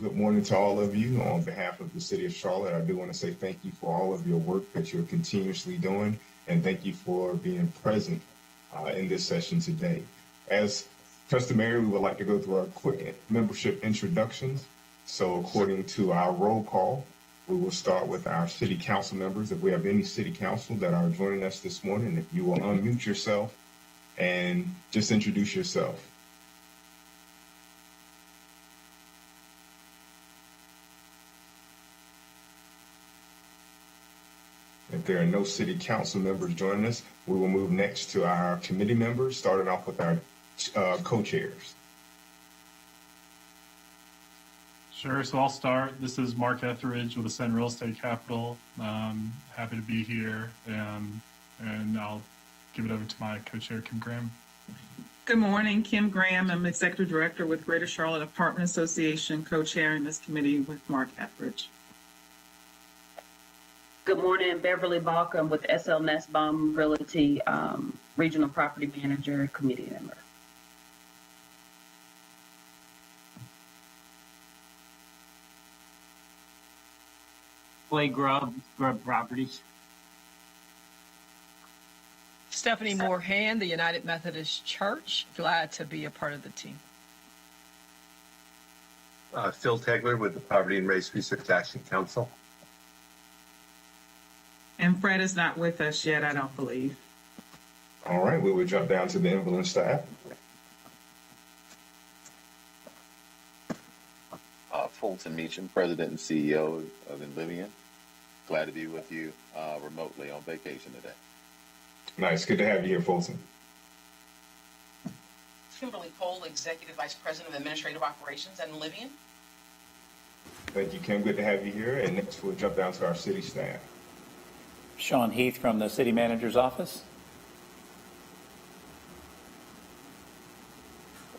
Good morning to all of you. On behalf of the City of Charlotte, I do want to say thank you for all of your work that you're continuously doing, and thank you for being present in this session today. As customary, we would like to go through our quick membership introductions. So according to our roll call, we will start with our city council members. If we have any city council that are joining us this morning, if you will unmute yourself and just introduce yourself. If there are no city council members joining us, we will move next to our committee members, starting off with our co-chairs. Sure. So I'll start. This is Mark Etheridge with Ascend Real Estate Capital. Happy to be here, and I'll give it over to my co-chair, Kim Graham. Good morning, Kim Graham. I'm Executive Director with Greater Charlotte Apartment Association, co-chairing this committee with Mark Etheridge. Good morning, Beverly Balcom with SL Nussbaum Realty, Regional Property Manager, committee member. Clay Grubb Properties. Stephanie Moorhan, the United Methodist Church. Glad to be a part of the team. Phil Tegler with the Poverty and Race Research Action Council. And Fred is not with us yet, I don't believe. All right, we will jump down to the Invalid staff. Fulton Meacham, President and CEO of Enlivian. Glad to be with you remotely on vacation today. Nice, good to have you here, Fulton. Kimberly Cole, Executive Vice President of Administrative Operations at Enlivian. Thank you, Kim. Good to have you here. And next, we'll jump down to our city staff. Sean Heath from the City Manager's Office.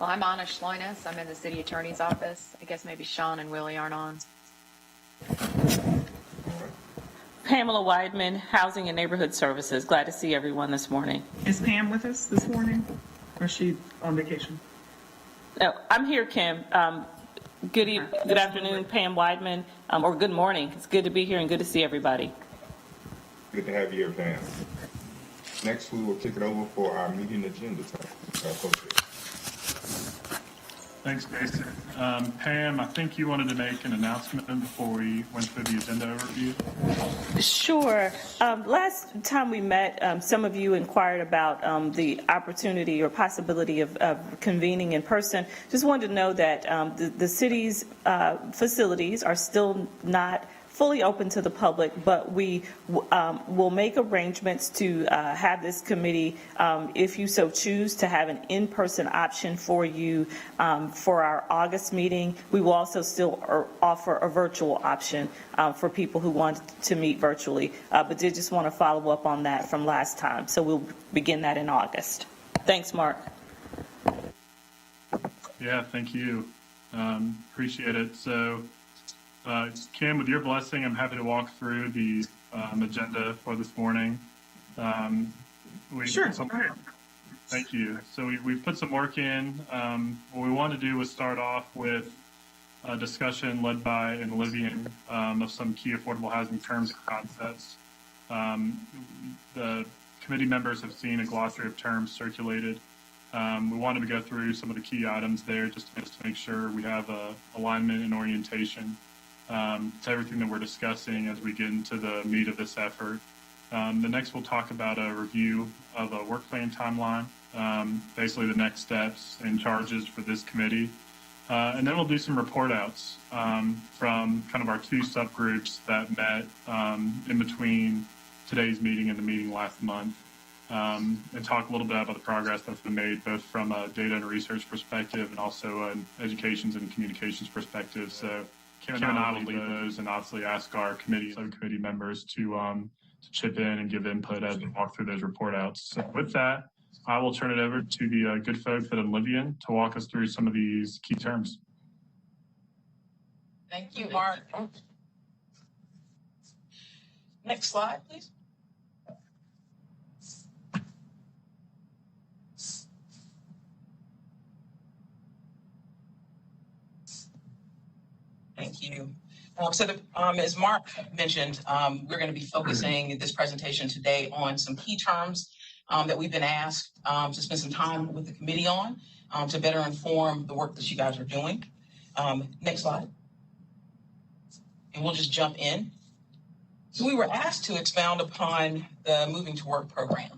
Well, I'm Anna Schloinas. I'm in the City Attorney's Office. I guess maybe Sean and Willie aren't on. Pamela Weidman, Housing and Neighborhood Services. Glad to see everyone this morning. Is Pam with us this morning, or is she on vacation? No, I'm here, Kim. Good afternoon, Pam Weidman, or good morning. It's good to be here and good to see everybody. Good to have you here, Pam. Next, we will kick it over for our meeting agenda. Thanks, Jason. Pam, I think you wanted to make an announcement before we went through the agenda overview. Sure. Last time we met, some of you inquired about the opportunity or possibility of convening in person. Just wanted to know that the city's facilities are still not fully open to the public, but we will make arrangements to have this committee, if you so choose, to have an in-person option for you for our August meeting. We will also still offer a virtual option for people who want to meet virtually, but did just want to follow up on that from last time. So we'll begin that in August. Thanks, Mark. Yeah, thank you. Appreciate it. So, Kim, with your blessing, I'm happy to walk through the agenda for this morning. Sure. Thank you. So we've put some work in. What we wanted to do was start off with a discussion led by Enlivian of some key affordable housing terms and concepts. The committee members have seen a glossary of terms circulated. We wanted to go through some of the key items there just to make sure we have alignment and orientation to everything that we're discussing as we get into the meat of this effort. The next, we'll talk about a review of a work plan timeline, basically the next steps and charges for this committee. And then we'll do some report outs from kind of our two subgroups that met in between today's meeting and the meeting last month, and talk a little bit about the progress that's been made, both from a data and research perspective and also an educations and communications perspective. So Kim and I will lead those and obviously ask our subcommittee members to chip in and give input as we walk through those report outs. So with that, I will turn it over to the good folks at Enlivian to walk us through some of these key terms. Thank you, Mark. Next slide, please. Thank you. As Mark mentioned, we're going to be focusing this presentation today on some key terms that we've been asked to spend some time with the committee on to better inform the work that you guys are doing. Next slide. And we'll just jump in. So we were asked to expound upon the Moving to Work program.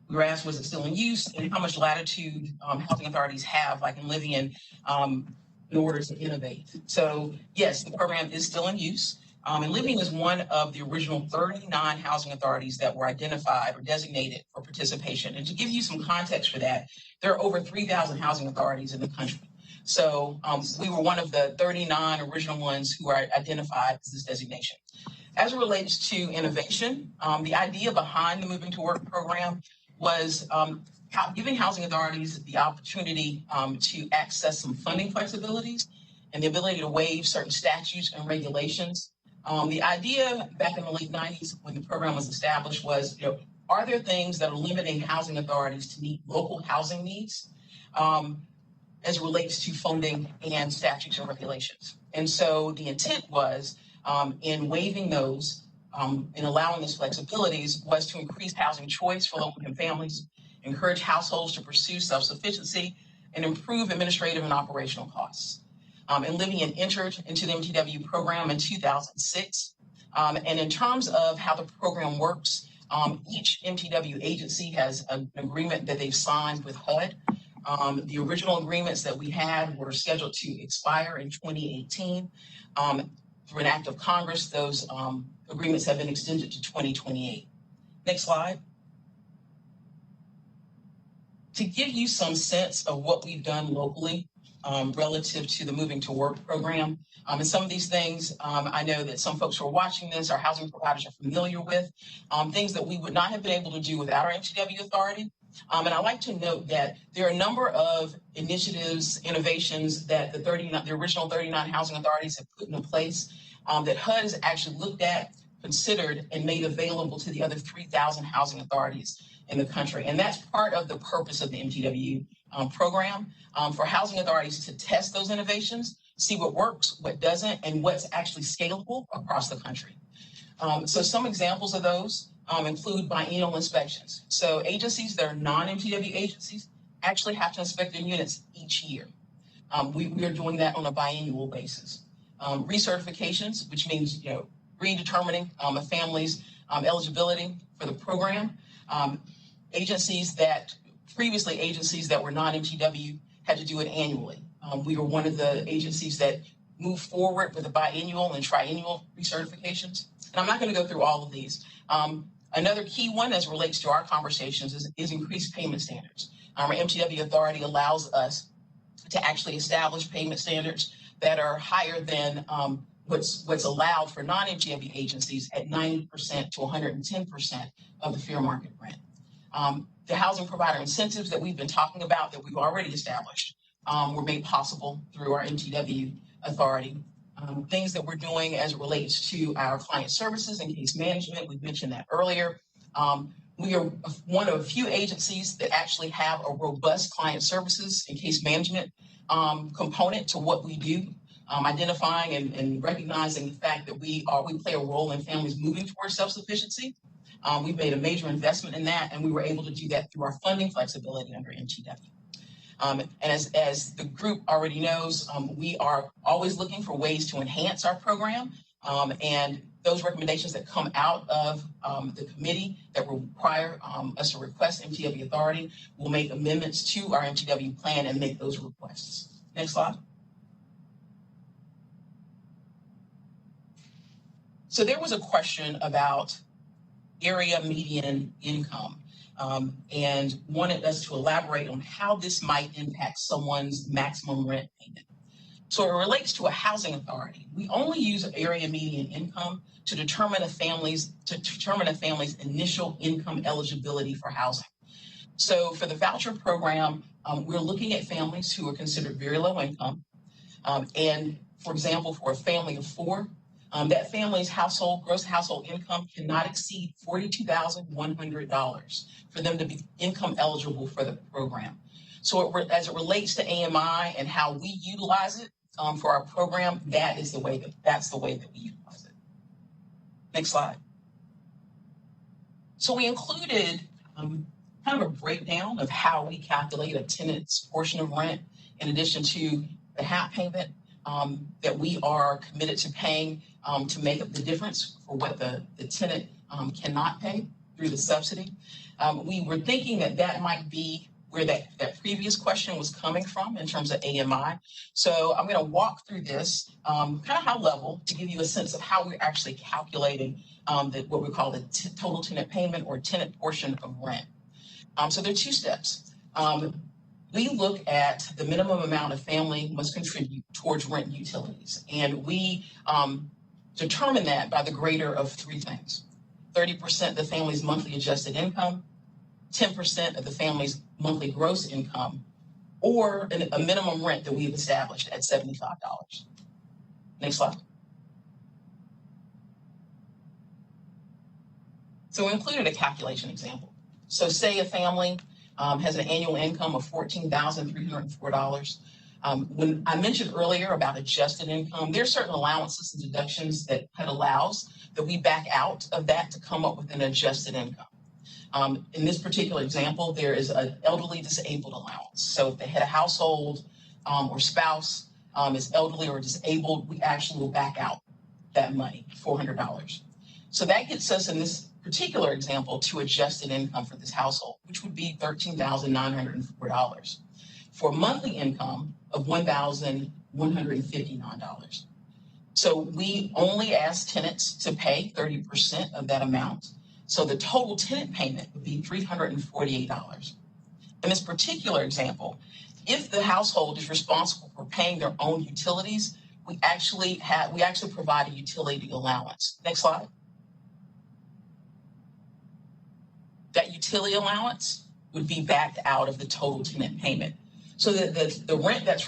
We were asked, was it still in use, and how much latitude housing authorities have, like Enlivian, in order to innovate. So yes, the program is still in use. Enlivian is one of the original 39 housing authorities that were identified or designated for participation. And to give you some context for that, there are over 3,000 housing authorities in the country. So we were one of the 39 original ones who are identified as this designation. As it relates to innovation, the idea behind the Moving to Work program was giving housing authorities the opportunity to access some funding flexibilities and the ability to waive certain statutes and regulations. The idea back in the late 90s when the program was established was, are there things that are limiting housing authorities to meet local housing needs as it relates to funding and statutes and regulations? And so the intent was in waiving those and allowing those flexibilities was to increase housing choice for low-income families, encourage households to pursue self-sufficiency, and improve administrative and operational costs. And Livian entered into the MTW program in 2006. And in terms of how the program works, each MTW agency has an agreement that they've signed with HUD. The original agreements that we had were scheduled to expire in 2018. Through an act of Congress, those agreements have been extended to 2028. Next slide. To give you some sense of what we've done locally relative to the Moving to Work program, and some of these things I know that some folks who are watching this, our housing providers are familiar with, things that we would not have been able to do without our MTW authority. And I'd like to note that there are a number of initiatives, innovations that the original 39 housing authorities have put into place that HUD has actually looked at, considered, and made available to the other 3,000 housing authorities in the country. And that's part of the purpose of the MTW program, for housing authorities to test those innovations, see what works, what doesn't, and what's actually scalable across the country. So some examples of those include biennial inspections. So agencies that are non-MTW agencies actually have to inspect their units each year. We are doing that on a biannual basis. Recertifications, which means redetermining a family's eligibility for the program. Agencies that were non-MTW had to do it annually. We were one of the agencies that moved forward with the biannual and triennial recertifications. And I'm not going to go through all of these. Another key one as it relates to our conversations is increased payment standards. Our MTW authority allows us to actually establish payment standards that are higher than what's allowed for non-MTW agencies at 90% to 110% of the fair market rent. The housing provider incentives that we've been talking about that we've already established were made possible through our MTW authority. Things that we're doing as it relates to our client services and case management, we've mentioned that earlier. We are one of a few agencies that actually have a robust client services and case management component to what we do, identifying and recognizing the fact that we play a role in families moving towards self-sufficiency. We've made a major investment in that, and we were able to do that through our funding flexibility under MTW. And as the group already knows, we are always looking for ways to enhance our program, and those recommendations that come out of the committee that will require us to request MTW authority, will make amendments to our MTW plan and make those requests. Next slide. So there was a question about area median income and wanted us to elaborate on how this might impact someone's maximum rent payment. So it relates to a housing authority. We only use area median income to determine a family's initial income eligibility for housing. So for the voucher program, we're looking at families who are considered very low income. And for example, for a family of four, that family's gross household income cannot exceed $42,100 for them to be income eligible for the program. So as it relates to AMI and how we utilize it for our program, that's the way that we utilize it. Next slide. So we included kind of a breakdown of how we calculate a tenant's portion of rent in addition to the HAP payment that we are committed to paying to make up the difference for what the tenant cannot pay through the subsidy. We were thinking that might be where that previous question was coming from in terms of AMI. So I'm going to walk through this kind of high level to give you a sense of how we're actually calculating what we call the total tenant payment or tenant portion of rent. So there are two steps. we look at the minimum amount a family must contribute towards rent and utilities. And we determine that by the greater of three things: 30% of the family's monthly adjusted income, 10% of the family's monthly gross income, or a minimum rent that we've established at $75. Next slide. So we included a calculation example. So say a family has an annual income of $14,304. When I mentioned earlier about adjusted income, there are certain allowances and deductions that HUD allows that we back out of that to come up with an adjusted income. In this particular example, there is an elderly disabled allowance. So if the head of household or spouse is elderly or disabled, we actually will back out that money, $400. So that gets us in this particular example to adjusted income for this household, which would be $13,904 for a monthly income of $1,159. So we only ask tenants to pay 30% of that amount. So the total tenant payment would be $348. In this particular example, if the household is responsible for paying their own utilities, we actually provide a utility allowance. Next slide. That utility allowance would be backed out of the total tenant payment. So that the rent that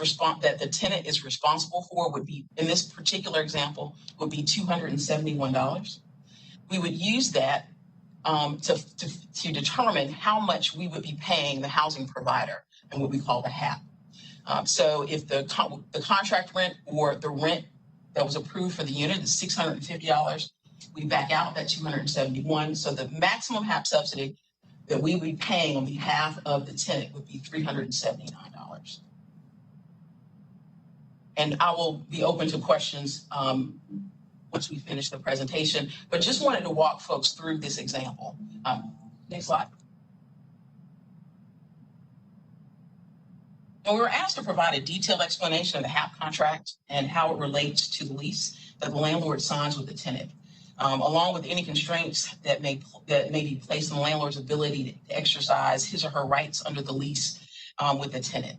the tenant is responsible for would be, in this particular example, would be $271. We would use that to determine how much we would be paying the housing provider and what we call the HAP. So if the contract rent or the rent that was approved for the unit is $650, we back out that $271. So the maximum HAP subsidy that we would be paying on behalf of the tenant would be $379. And I will be open to questions once we finish the presentation, but just wanted to walk folks through this example. Next slide. And we were asked to provide a detailed explanation of the HAP contract and how it relates to the lease that the landlord signs with the tenant, along with any constraints that may be placed on the landlord's ability to exercise his or her rights under the lease with the tenant.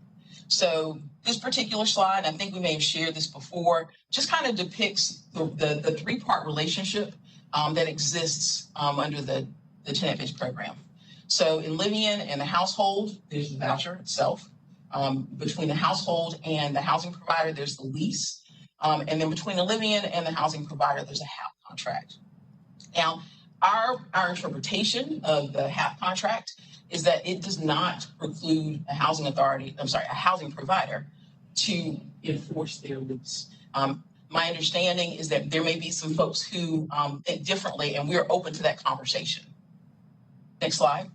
So this particular slide, I think we may have shared this before, just kind of depicts the three-part relationship that exists under the tenant-based program. So in Livian and the household, there's the voucher itself. Between the household and the housing provider, there's the lease. And then between the Livian and the housing provider, there's a HAP contract. Now, our interpretation of the HAP contract is that it does not preclude a housing provider to enforce their lease. My understanding is that there may be some folks who think differently, and we're open to that conversation. Next slide.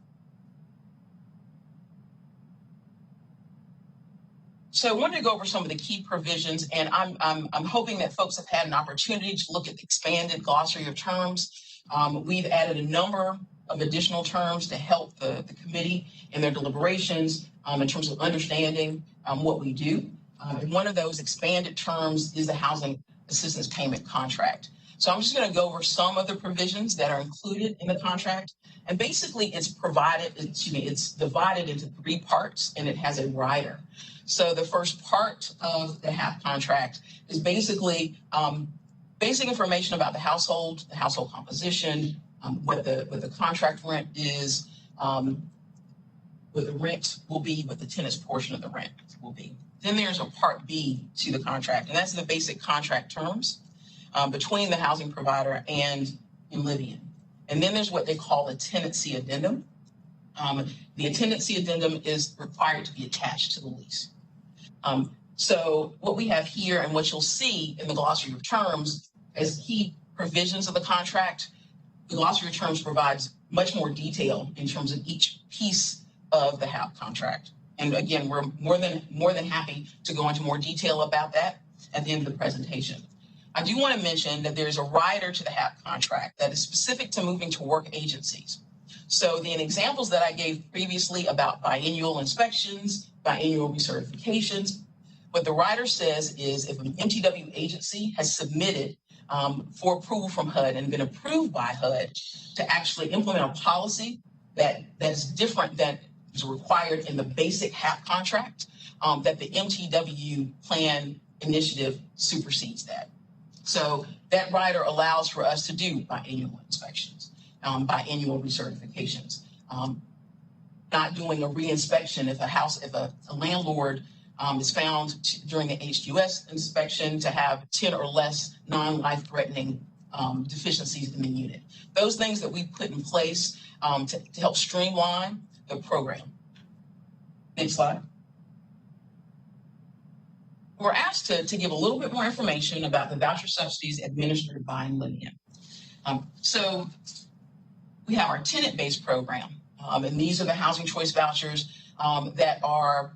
So I wanted to go over some of the key provisions, and I'm hoping that folks have had an opportunity to look at the expanded glossary of terms. We've added a number of additional terms to help the committee in their deliberations in terms of understanding what we do. And one of those expanded terms is the housing assistance payment contract. So I'm just going to go over some of the provisions that are included in the contract. And basically it's divided into three parts, and it has a rider. So the first part of the HAP contract is basically basic information about the household composition, what the contract rent is, what the rent will be, what the tenant's portion of the rent will be. Then there's a part B to the contract, and that's the basic contract terms between the housing provider and Livian. And then there's what they call a tenancy addendum. The tenancy addendum is required to be attached to the lease. So what we have here and what you'll see in the glossary of terms as key provisions of the contract, the glossary of terms provides much more detail in terms of each piece of the HAP contract. And again, we're more than happy to go into more detail about that at the end of the presentation. I do want to mention that there's a rider to the HAP contract that is specific to moving to work agencies. So the examples that I gave previously about biannual inspections, biannual recertifications, what the rider says is if an MTW agency has submitted for approval from HUD and been approved by HUD to actually implement a policy that is different than is required in the basic HAP contract, that the MTW plan initiative supersedes that. So that rider allows for us to do biannual inspections, biannual recertifications, not doing a reinspection if a landlord is found during the HQS inspection to have 10 or less non-life-threatening deficiencies in the unit. Those things that we put in place to help streamline the program. Next slide. We're asked to give a little bit more information about the voucher subsidies administered by Enlivian. So we have our tenant-based program, and these are the housing choice vouchers that are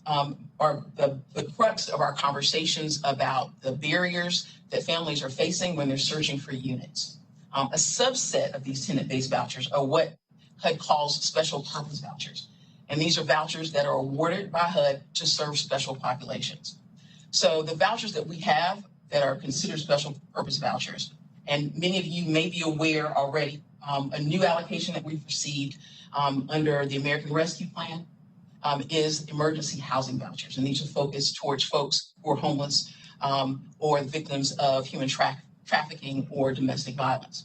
the crux of our conversations about the barriers that families are facing when they're searching for units. A subset of these tenant-based vouchers are what HUD calls special purpose vouchers. And these are vouchers that are awarded by HUD to serve special populations. So the vouchers that we have that are considered special purpose vouchers, and many of you may be aware already, a new allocation that we've received under the American Rescue Plan is emergency housing vouchers. And these are focused towards folks who are homeless or victims of human trafficking or domestic violence.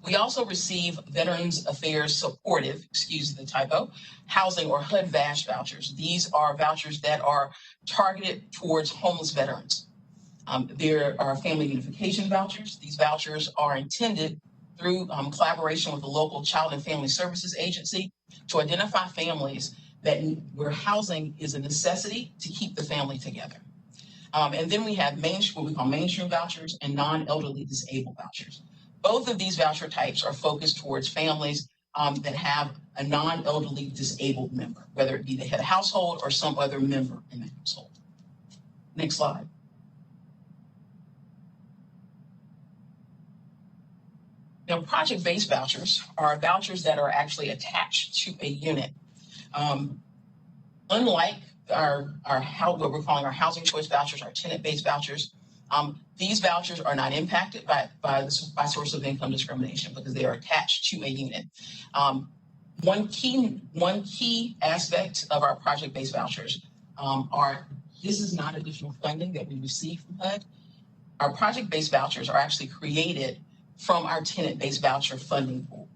We also receive Veterans Affairs Supportive, excuse the typo, housing or HUD VASH vouchers. These are vouchers that are targeted towards homeless veterans. There are family unification vouchers. These vouchers are intended through collaboration with the local Child and Family Services Agency to identify families where housing is a necessity to keep the family together. And then we have what we call mainstream vouchers and non-elderly disabled vouchers. Both of these voucher types are focused towards families that have a non-elderly disabled member, whether it be the head of household or some other member in the household. Next slide. Now, project-based vouchers are vouchers that are actually attached to a unit. Unlike what we're calling our housing choice vouchers, our tenant-based vouchers, these vouchers are not impacted by source of income discrimination because they are attached to a unit. One key aspect of our project-based vouchers this is not additional funding that we receive from HUD. Our project-based vouchers are actually created from our tenant-based voucher funding pool.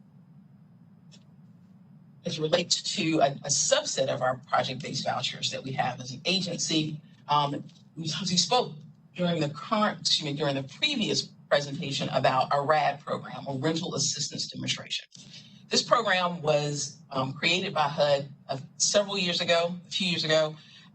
As it relates to a subset of our project-based vouchers that we have as an agency, we spoke during the previous presentation about our RAD program, or Rental Assistance Demonstration. This program was created by HUD a few years ago,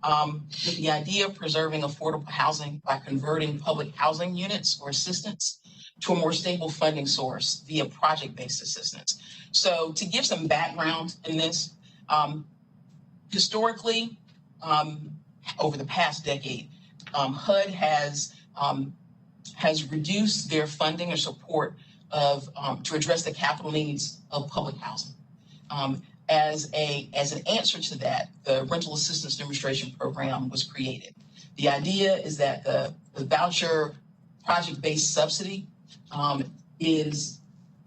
with the idea of preserving affordable housing by converting public housing units or assistance to a more stable funding source via project-based assistance. So to give some background in this, historically, over the past decade, HUD has reduced their funding or support to address the capital needs of public housing. As an answer to that, the Rental Assistance Demonstration Program was created. The idea is that the voucher project-based subsidy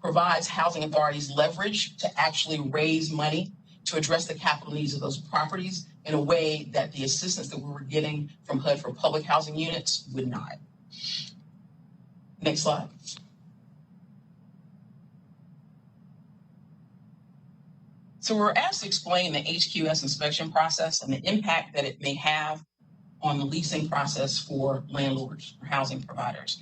provides housing authorities leverage to actually raise money to address the capital needs of those properties in a way that the assistance that we were getting from HUD for public housing units would not. Next slide. So we're asked to explain the HQS inspection process and the impact that it may have on the leasing process for landlords or housing providers.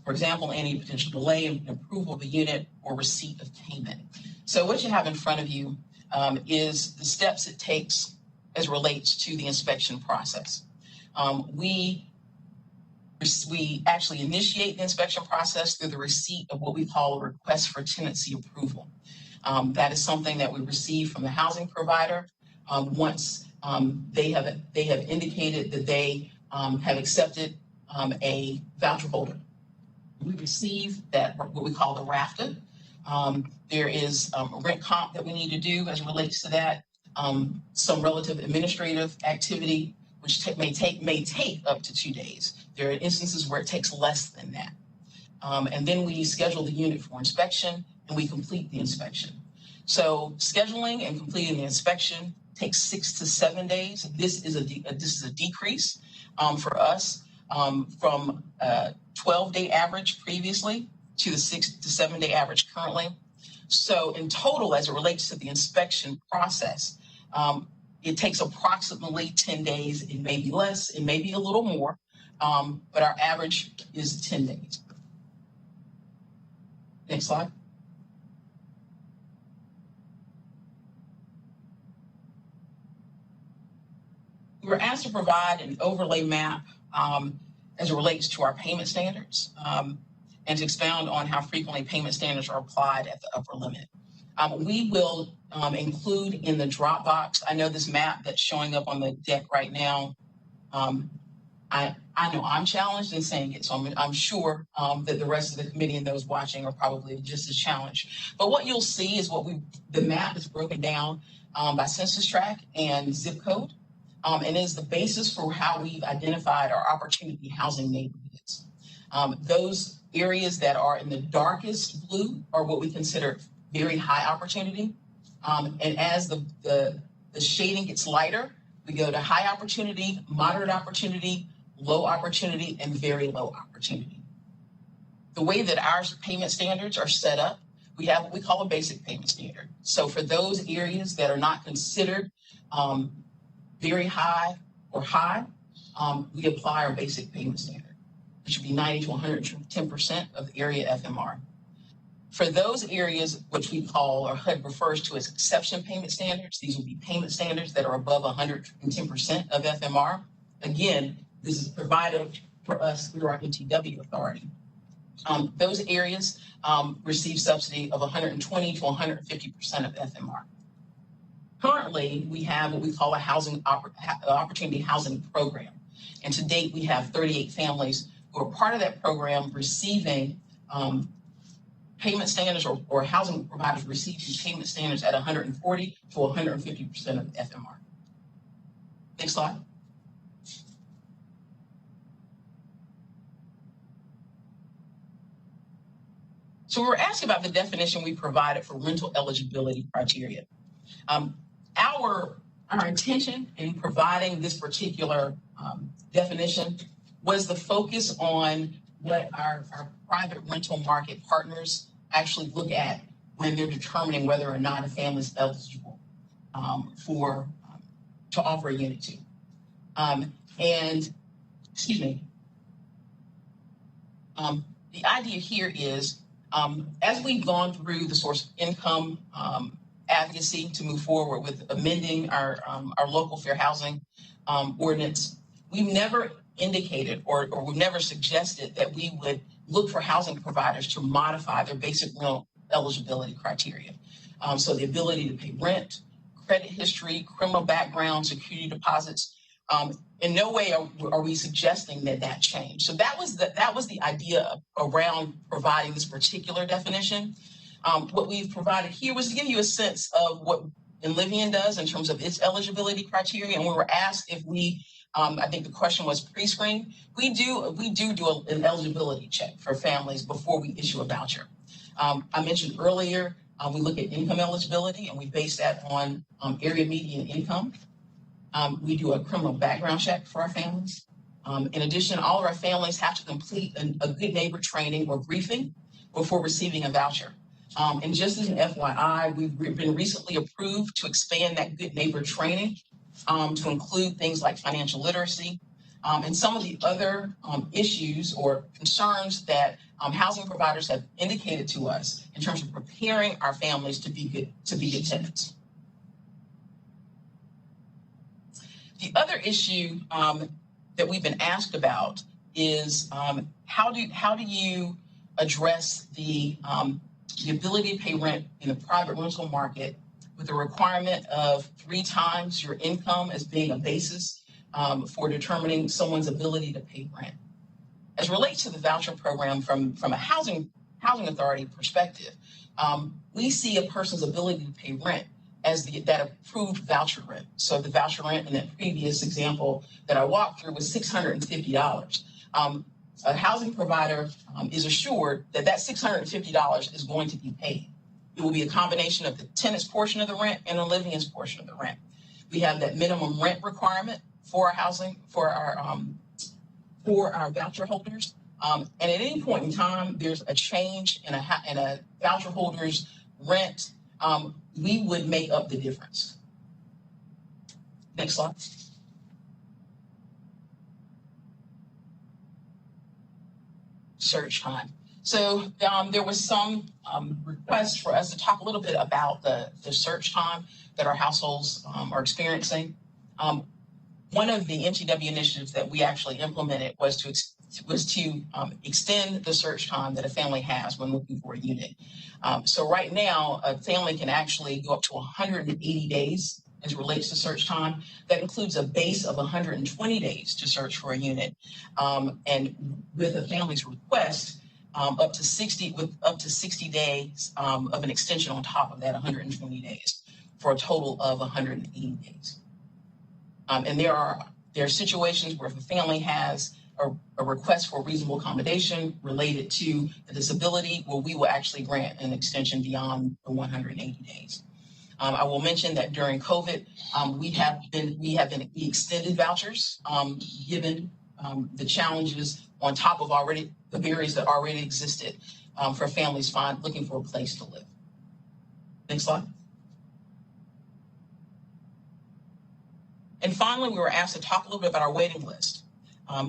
For example, any potential delay in approval of a unit or receipt of payment. So what you have in front of you is the steps it takes as relates to the inspection process. We actually initiate the inspection process through the receipt of what we call a request for tenancy approval. That is something that we receive from the housing provider once they have indicated that they have accepted a voucher holder. We receive that, what we call the RAFTA. There is a rent comp that we need to do as it relates to that. Some relative administrative activity, which may take up to 2 days. There are instances where it takes less than that. And then we schedule the unit for inspection and we complete the inspection. So scheduling and completing the inspection takes 6 to 7 days. This is a decrease for us from a 12-day average previously to the 6 to 7 day average currently. So in total, as it relates to the inspection process, it takes approximately 10 days. It may be less, it may be a little more, but our average is 10 days. Next slide. We were asked to provide an overlay map as it relates to our payment standards and to expound on how frequently payment standards are applied at the upper limit. We will include in the Dropbox, I know this map that's showing up on the deck right now, I know I'm challenged in saying it, so I'm sure that the rest of the committee and those watching are probably just as challenged. But what you'll see is the map is broken down by census tract and zip code, and is the basis for how we've identified our opportunity housing neighborhoods. Those areas that are in the darkest blue are what we consider very high opportunity. And as the shading gets lighter, we go to high opportunity, moderate opportunity, low opportunity, and very low opportunity. The way that our payment standards are set up, we have what we call a basic payment standard. So for those areas that are not considered very high or high, we apply our basic payment standard, which would be 90 to 110% of the area FMR. For those areas which we call, or HUD refers to as exception payment standards, these will be payment standards that are above 110% of FMR. Again, this is provided for us through our NTW authority. Those areas receive subsidy of 120 to 150% of FMR. Currently, we have what we call a housing opportunity housing program. And to date, we have 38 families who are part of that program receiving payment standards or housing providers receiving payment standards at 140 to 150% of FMR. Next slide. So we were asked about the definition we provided for rental eligibility criteria. Our intention in providing this particular definition was the focus on what our private rental market partners actually look at when they're determining whether or not a family is eligible to offer a unit to. The idea here is, as we've gone through the source of income advocacy to move forward with amending our local fair housing ordinance, we've never indicated or we've never suggested that we would look for housing providers to modify their basic rental eligibility criteria. So the ability to pay rent, credit history, criminal background, security deposits. In no way are we suggesting that change. So that was the idea around providing this particular definition. What we've provided here was to give you a sense of what Enlivian does in terms of its eligibility criteria. And we were asked if we, I think the question was pre-screen. We do an eligibility check for families before we issue a voucher. I mentioned earlier, we look at income eligibility and we base that on area median income. We do a criminal background check for our families. In addition, all of our families have to complete a good neighbor training or briefing before receiving a voucher. And just as an FYI, we've been recently approved to expand that good neighbor training to include things like financial literacy and some of the other issues or concerns that housing providers have indicated to us in terms of preparing our families to be good tenants. The other issue that we've been asked about is how do you address the ability to pay rent in the private rental market with the requirement of 3 times your income as being a basis for determining someone's ability to pay rent. As it relates to the voucher program from a housing authority perspective, we see a person's ability to pay rent as that approved voucher rent. So the voucher rent in that previous example that I walked through was $650. A housing provider is assured that $650 is going to be paid. It will be a combination of the tenant's portion of the rent and the Livian's portion of the rent. We have that minimum rent requirement for our housing, for our voucher holders. And at any point in time, there's a change in a voucher holder's rent, we would make up the difference. Next slide. Search time. So there was some request for us to talk a little bit about the search time that our households are experiencing. One of the MTW initiatives that we actually implemented was to extend the search time that a family has when looking for a unit. So right now, a family can actually go up to 180 days as it relates to search time. That includes a base of 120 days to search for a unit. And with a family's request, up to 60 days of an extension on top of that 120 days for a total of 180 days. And there are situations where if a family has a request for reasonable accommodation related to a disability, well, we will actually grant an extension beyond the 180 days. I will mention that during COVID, we extended vouchers given the challenges on top of the barriers that already existed for families looking for a place to live. Next slide. And finally, we were asked to talk a little bit about our waiting list.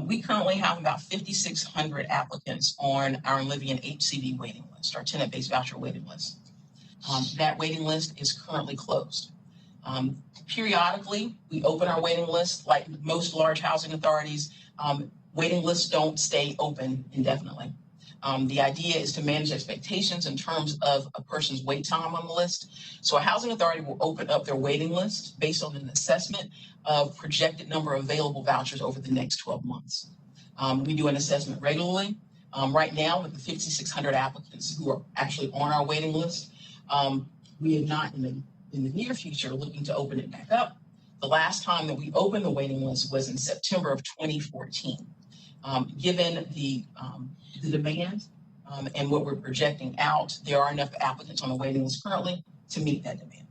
We currently have about 5,600 applicants on our Livian HCV waiting list, our tenant-based voucher waiting list. That waiting list is currently closed. Periodically, we open our waiting list. Like most large housing authorities, waiting lists don't stay open indefinitely. The idea is to manage expectations in terms of a person's wait time on the list. So a housing authority will open up their waiting list based on an assessment of projected number of available vouchers over the next 12 months. We do an assessment regularly. Right now, with the 5,600 applicants who are actually on our waiting list, we have not in the near future looking to open it back up. The last time that we opened the waiting list was in September of 2014. Given the demand and what we're projecting out, there are enough applicants on the waiting list currently to meet that demand.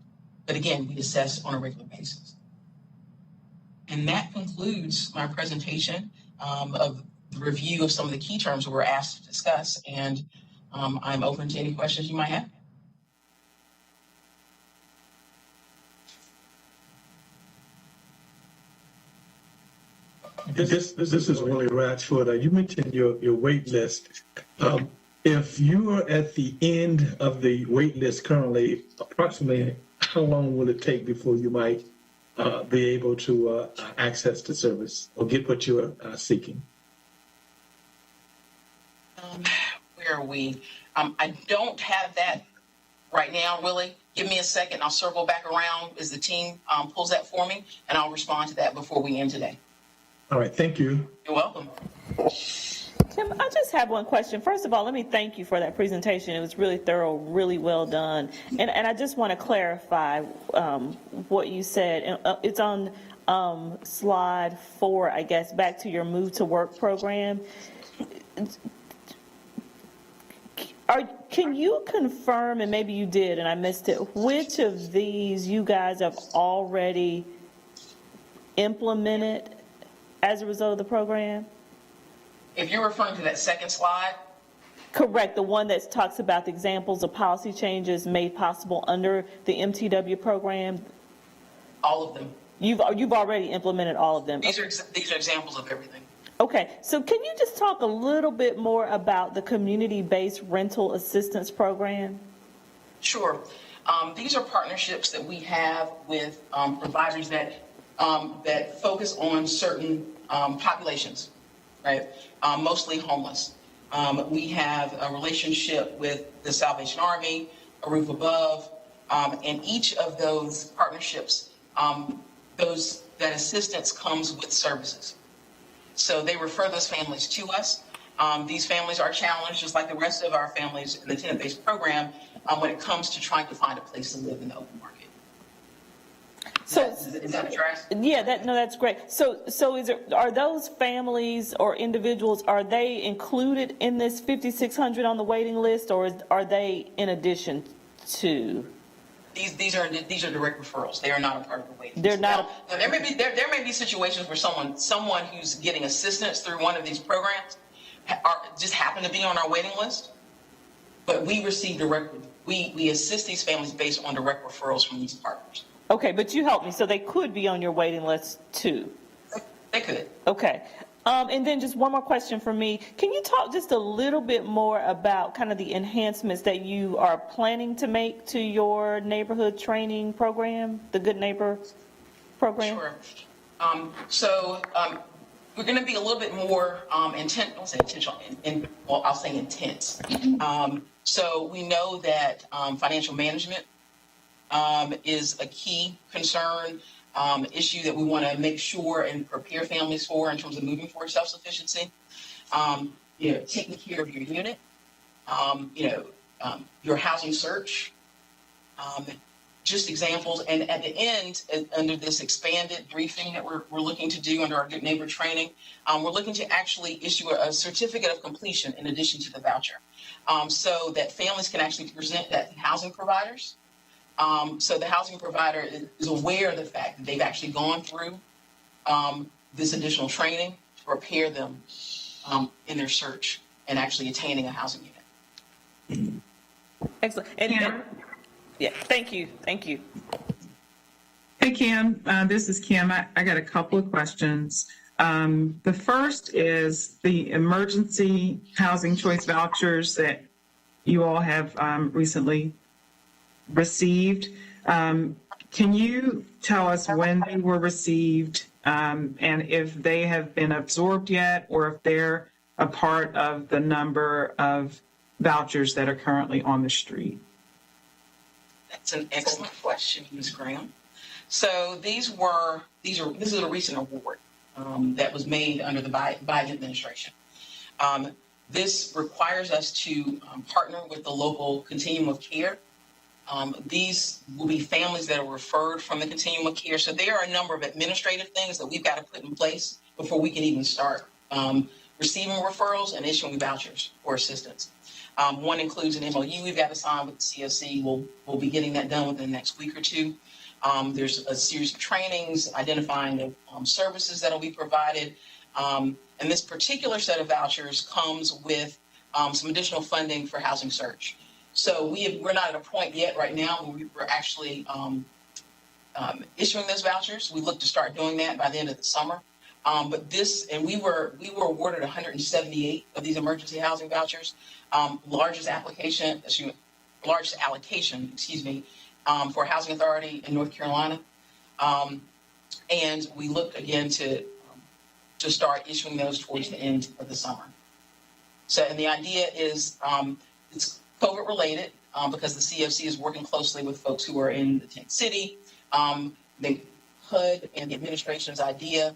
But again, we assess on a regular basis. And that concludes my presentation of the review of some of the key terms we were asked to discuss. And I'm open to any questions you might have. This is Willie Ratchford. You mentioned your wait list. If you are at the end of the wait list currently, approximately how long will it take before you might be able to access the service or get what you are seeking? Where are we? I don't have that right now, Willie. Give me a second. I'll circle back around as the team pulls that for me, and I'll respond to that before we end today. All right. Thank you. You're welcome. Tim, I just have one question. First of all, let me thank you for that presentation. It was really thorough, really well done. And I just want to clarify what you said. It's on slide 4, I guess, back to your Move to Work program. Can you confirm, and maybe you did and I missed it, which of these you guys have already implemented as a result of the program? If you're referring to that second slide. Correct, the one that talks about the examples of policy changes made possible under the MTW program. All of them. You've already implemented all of them. These are examples of everything. Okay, so can you just talk a little bit more about the community-based rental assistance program? Sure. These are partnerships that we have with providers that focus on certain populations, right? Mostly homeless. We have a relationship with the Salvation Army, A Roof Above, and each of those partnerships, that assistance comes with services. So they refer those families to us. These families are challenged, just like the rest of our families in the tenant-based program, when it comes to trying to find a place to live in the open market. So is that addressed? Yeah, that's great. So are those families or individuals, are they included in this 5,600 on the waiting list, or are they in addition to? These are direct referrals. They are not a part of the waiting They're list. not Now, there may be situations where someone who's getting assistance through one of these programs just happen to be on our waiting list, but we receive we assist these families based on direct referrals from these partners. Okay, but you helped me, so they could be on your waiting list too. They could. Okay. And then just one more question for me. Can you talk just a little bit more about kind of the enhancements that you are planning to make to your neighborhood training program, the Good Neighbor program? Sure. We're going to be a little bit more intentional, I'll say intense. So we know that financial management is a key concern, issue that we want to make sure and prepare families for in terms of moving towards self-sufficiency. Taking care of your unit, your housing search, just examples. And at the end, under this expanded briefing that we're looking to do under our Good Neighbor training, we're looking to actually issue a certificate of completion in addition to the voucher, so that families can actually present that to housing providers. So the housing provider is aware of the fact that they've actually gone through this additional training to prepare them in their search and actually attaining a housing unit. Excellent. Yeah, thank you. Thank you. Hey, Kim, this is Kim. I got a couple of questions. The first is the emergency housing choice vouchers that you all have recently received. Can you tell us when they were received and if they have been absorbed yet, or if they're a part of the number of vouchers that are currently on the street? That's an excellent question, Ms. Graham. So this is a recent award that was made under the Biden administration. This requires us to partner with the local continuum of care. These will be families that are referred from the continuum of care. So there are a number of administrative things that we've got to put in place before we can even start receiving referrals and issuing vouchers for assistance. One includes an MOU we've got to sign with the COC. We'll be getting that done within the next week or two. There's a series of trainings identifying the services that will be provided. And this particular set of vouchers comes with some additional funding for housing search. So we're not at a point yet right now where we're actually issuing those vouchers. We look to start doing that by the end of the summer. We were awarded 178 of these emergency housing vouchers. Largest allocation, for Housing Authority in North Carolina. And we look again to start issuing those towards the end of the summer. So, and the idea is it's COVID related because the COC is working closely with folks who are in the tent city. The HUD and the administration's idea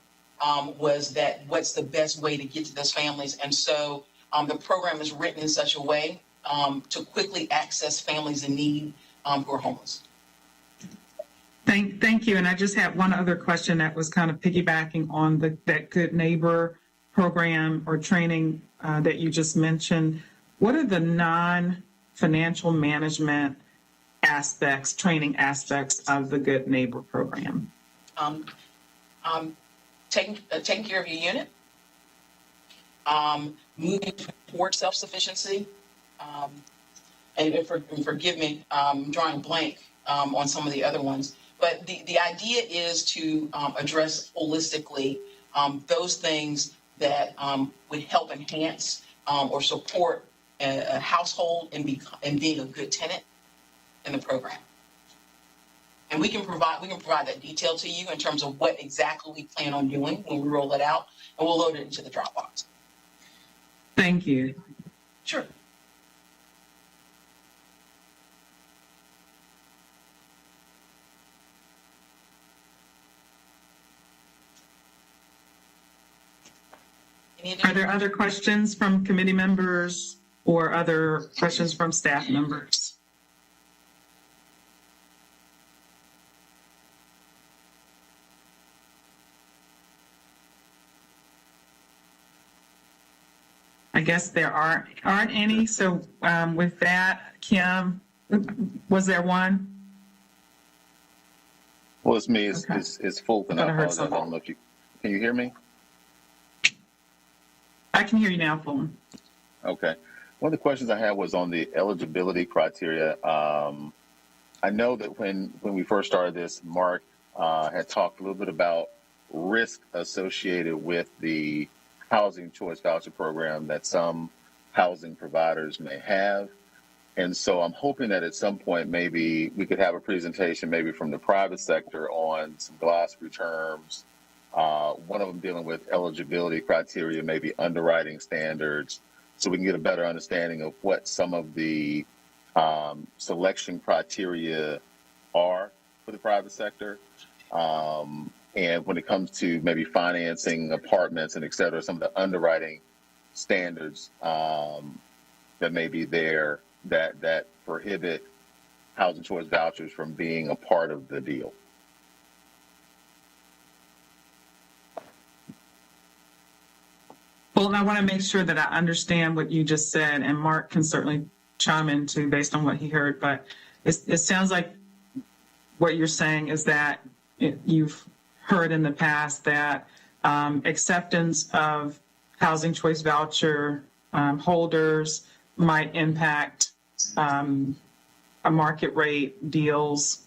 was that what's the best way to get to those families. And so the program is written in such a way to quickly access families in need who are homeless. Thank you. And I just have one other question that was kind of piggybacking on that Good Neighbor program or training that you just mentioned. What are the non-financial management aspects, training aspects of the Good Neighbor program? Taking care of your unit, moving towards self-sufficiency, and forgive me, I'm drawing blank on some of the other ones. But the idea is to address holistically those things that would help enhance or support a household in being a good tenant in the program. And we can provide that detail to you in terms of what exactly we plan on doing when we roll it out, and we'll load it into the Dropbox. Thank you. Sure. Are there other questions from committee members or other questions from staff members? I guess there aren't any. So with that, Kim, Was there one? Well, it's me. Okay. It's Fulton. I I thought I heard apologize. I something. don't know if can you hear me? I can hear you now, Fulton. Okay. One of the questions I had was on the eligibility criteria. I know that when we first started this, Mark had talked a little bit about risk associated with the housing choice voucher program that some housing providers may have. And so I'm hoping that at some point maybe we could have a presentation maybe from the private sector on some glossary terms, one of them dealing with eligibility criteria, maybe underwriting standards, so we can get a better understanding of what some of the selection criteria are for the private sector. And when it comes to maybe financing apartments and et cetera, some of the underwriting standards that may be there that prohibit housing choice vouchers from being a part of the deal. Well, I want to make sure that I understand what you just said, and Mark can certainly chime in too based on what he heard, but it sounds like what you're saying is that you've heard in the past that acceptance of housing choice voucher holders might impact a market rate deal's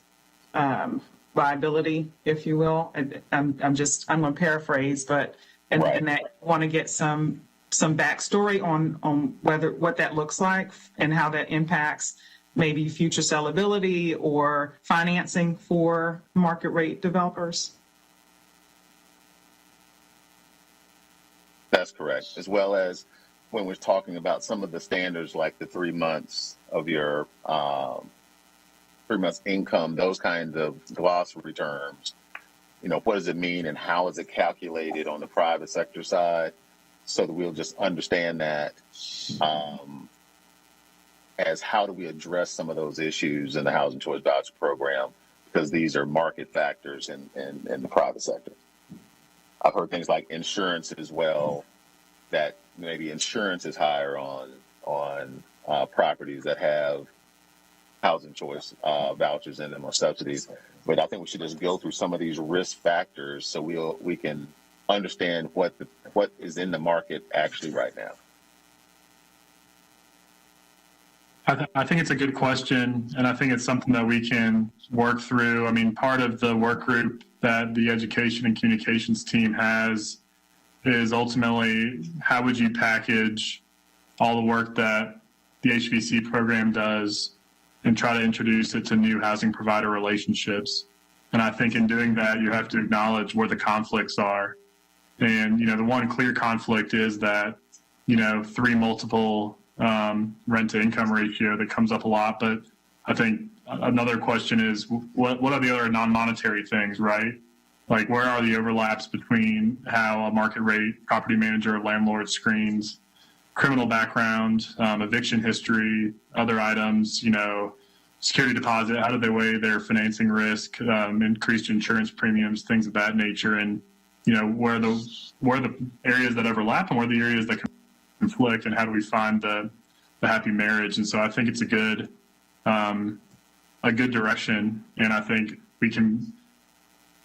liability, if you will. I'm going to paraphrase, but and that want to get some backstory on what that looks like and how that impacts maybe future sellability or financing for market rate developers. That's correct. As well as when we're talking about some of the standards like the 3 months of your 3 months income, those kinds of glossary terms, what does it mean and how is it calculated on the private sector side, so that we'll just understand that as how do we address some of those issues in the housing choice voucher program, because these are market factors in the private sector. I've heard things like insurance as well, that maybe insurance is higher on properties that have housing choice vouchers in them or subsidies. But I think we should just go through some of these risk factors so we can understand what is in the market actually right now. I think it's a good question, and I think it's something that we can work through. I mean, part of the work group that the education and communications team has is ultimately how would you package all the work that the HVC program does and try to introduce it to new housing provider relationships. And I think in doing that, you have to acknowledge where the conflicts are. And, the one clear conflict is that, 3 multiple rent to income ratio that comes up a lot. But I think another question is what are the other non-monetary things, right? Like where are the overlaps between how a market rate property manager or landlord screens criminal background, eviction history, other items, security deposit, how do they weigh their financing risk, increased insurance premiums, things of that nature, and where the areas that overlap and where the areas that conflict, and how do we find the happy marriage? And so I think it's a good direction, and I think we can.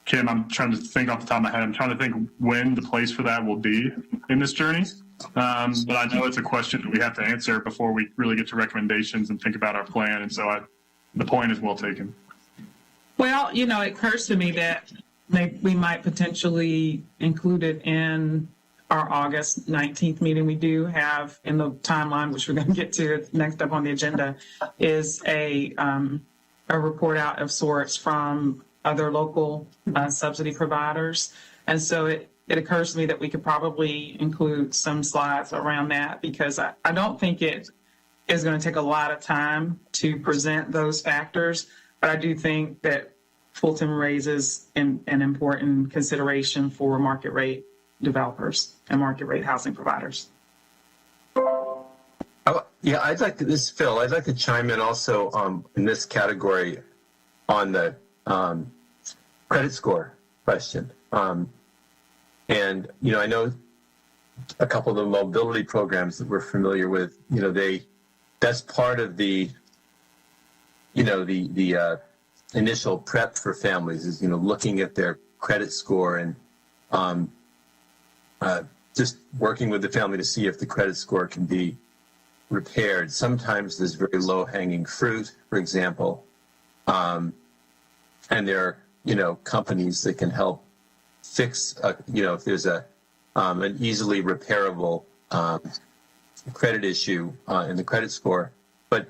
Kim, I'm trying to think off the top of my head. I'm trying to think when the place for that will be in this journey. But I know it's a question that we have to answer before we really get to recommendations and think about our plan. And so the point is well taken. Well, it occurs to me that we might potentially include it in our August 19th meeting. We do have in the timeline, which we're going to get to next up on the agenda, is a report out of sorts from other local subsidy providers. And so it occurs to me that we could probably include some slides around that, because I don't think it is going to take a lot of time to present those factors. But I do think that Fulton raises an important consideration for market rate developers and market rate housing providers. Yeah, this is Phil. I'd like to chime in also in this category on the credit score question. And, I know a couple of the mobility programs that we're familiar with, that's part of the the initial prep for families is, looking at their credit score and just working with the family to see if the credit score can be repaired. Sometimes there's very low-hanging fruit, for example, and there are, companies that can help fix, if there's an easily repairable credit issue in the credit score. But,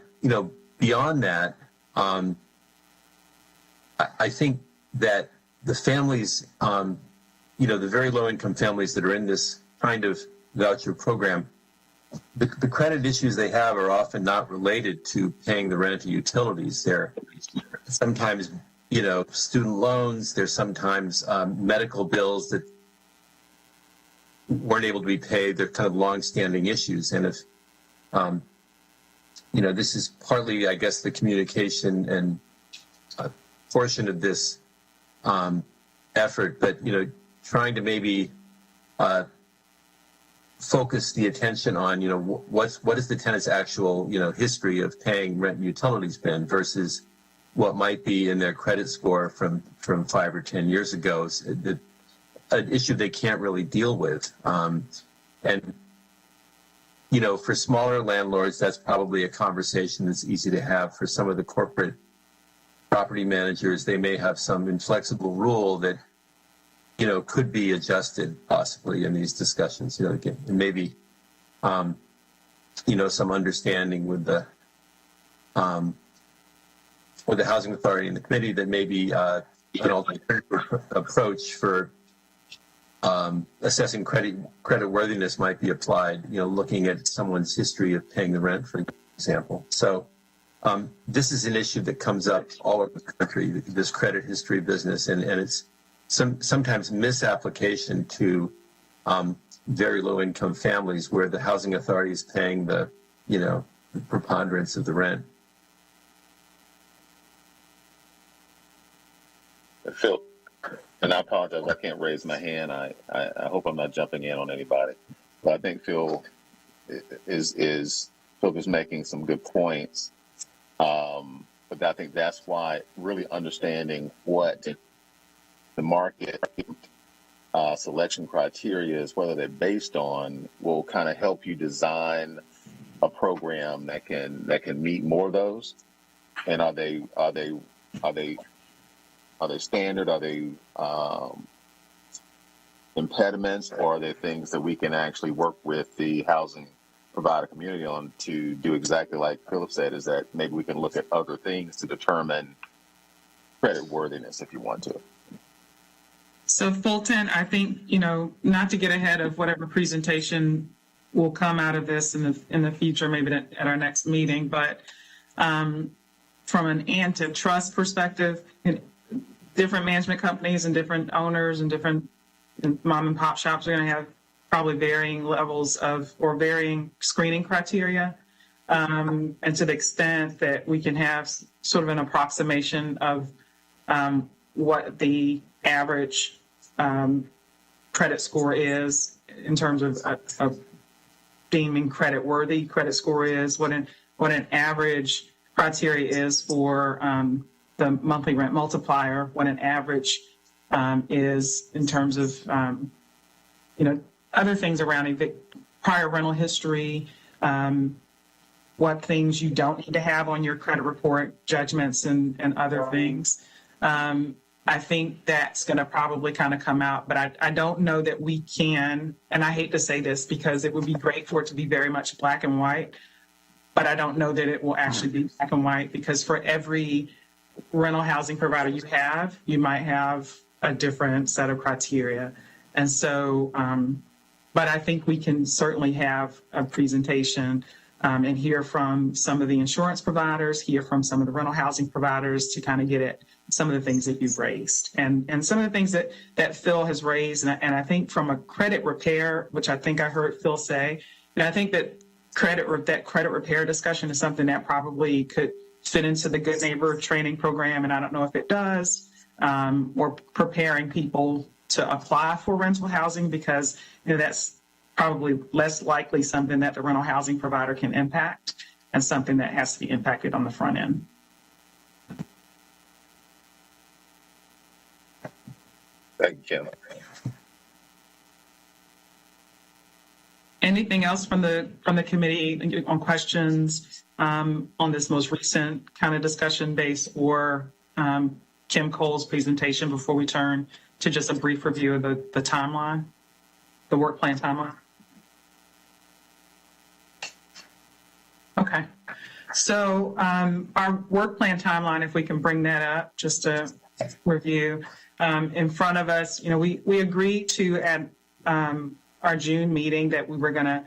beyond that, I think that the families, the very low-income families that are in this kind of voucher program, the credit issues they have are often not related to paying the rent or utilities. They're sometimes, student loans. There's sometimes medical bills that weren't able to be paid. They're kind of long-standing issues. And if, this is partly, I guess, the communication and portion of this effort, but, trying to maybe focus the attention on, what is the tenant's actual, history of paying rent and utilities been versus what might be in their credit score from 5 or 10 years ago. An issue they can't really deal with. And, for smaller landlords, that's probably a conversation that's easy to have. For some of the corporate property managers, they may have some inflexible rule that, could be adjusted possibly in these discussions, and maybe, some understanding with the housing authority and the committee that maybe an alternative approach for assessing credit worthiness might be applied, looking at someone's history of paying the rent, for example. So this is an issue that comes up all over the country, this credit history business, and it's sometimes misapplication to very low-income families where the housing authority is paying the preponderance of the rent. Phil, and I apologize, I can't raise my hand. I hope I'm not jumping in on anybody, but I think Phil is making some good points. But I think that's why really understanding what the market selection criteria is, whether they're based on, will kind of help you design a program that can meet more of those. And are they standard? Are they impediments, or are they things that we can actually work with the housing provider community on to do exactly like Philip said, is that maybe we can look at other things to determine credit worthiness if you want to. So Fulton, I think, not to get ahead of whatever presentation will come out of this in the future, maybe at our next meeting, but from an antitrust perspective, different management companies and different owners and different mom and pop shops are going to have probably varying levels or varying screening criteria. And to the extent that we can have sort of an approximation of what the average credit score is in terms of deeming credit worthy, credit score is, what an average criteria is for the monthly rent multiplier, what an average is in terms of, other things around prior rental history, what things you don't need to have on your credit report, judgments and other things. I think that's going to probably kind of come out, but I don't know that we can, and I hate to say this because it would be great for it to be very much black and white, but I don't know that it will actually be black and white, because for every rental housing provider you might have a different set of criteria. And so, but I think we can certainly have a presentation and hear from some of the insurance providers, hear from some of the rental housing providers to kind of get at some of the things that you've raised. And some of the things that Phil has raised, and I think from a credit repair, which I think I heard Phil say, and I think that credit repair discussion is something that probably could fit into the Good Neighbor training program, and I don't know if it does, or preparing people to apply for rental housing, because that's probably less likely something that the rental housing provider can impact and something that has to be impacted on the front end. Kim. Anything else from the committee on questions on this most recent kind of discussion base or Kim Cole's presentation before we turn to just a brief review of the timeline, the work plan timeline? Okay. So our work plan timeline, if we can bring that up, just to review, in front of us, we agreed to at our June meeting that we were going to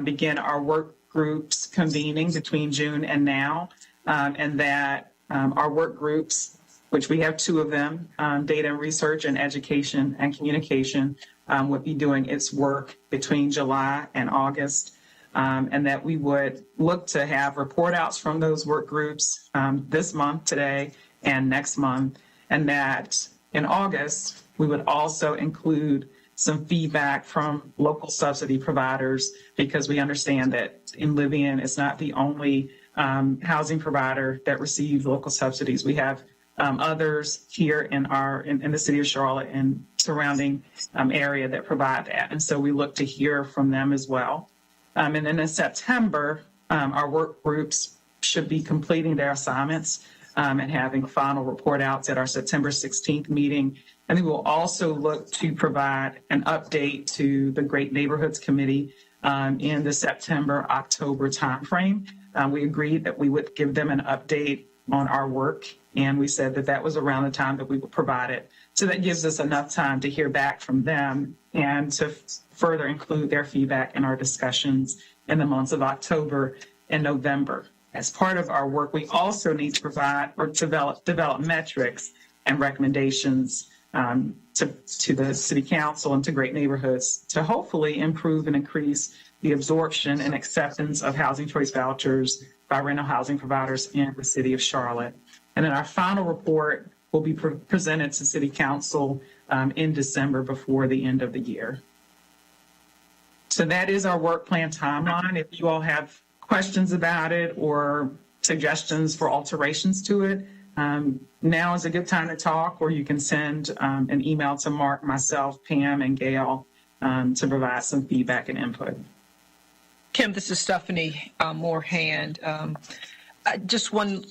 begin our work groups convening between June and now, and that our work groups, which we have 2 of them, data and research and education and communication, would be doing its work between July and August. And that we would look to have report outs from those work groups this month, today, and next month. And that in August, we would also include some feedback from local subsidy providers, because we understand that Inlivian is not the only housing provider that receives local subsidies. We have others here in the city of Charlotte and surrounding area that provide that. And so we look to hear from them as well. And then in September, our work groups should be completing their assignments and having final report outs at our September 16th meeting. And we will also look to provide an update to the Great Neighborhoods Committee in the September-October timeframe. We agreed that we would give them an update on our work, and we said that that was around the time that we would provide it. So that gives us enough time to hear back from them and to further include their feedback in our discussions in the months of October and November. As part of our work, we also need to provide or develop metrics and recommendations to the City Council and to Great Neighborhoods to hopefully improve and increase the absorption and acceptance of housing choice vouchers by rental housing providers in the City of Charlotte. And then our final report will be presented to City Council in December before the end of the year. So that is our work plan timeline. If you all have questions about it or suggestions for alterations to it, now is a good time to talk, or you can send an email to Mark, myself, Pam, and Gail to provide some feedback and input. Kim, this is Stephanie Moorhand. Just one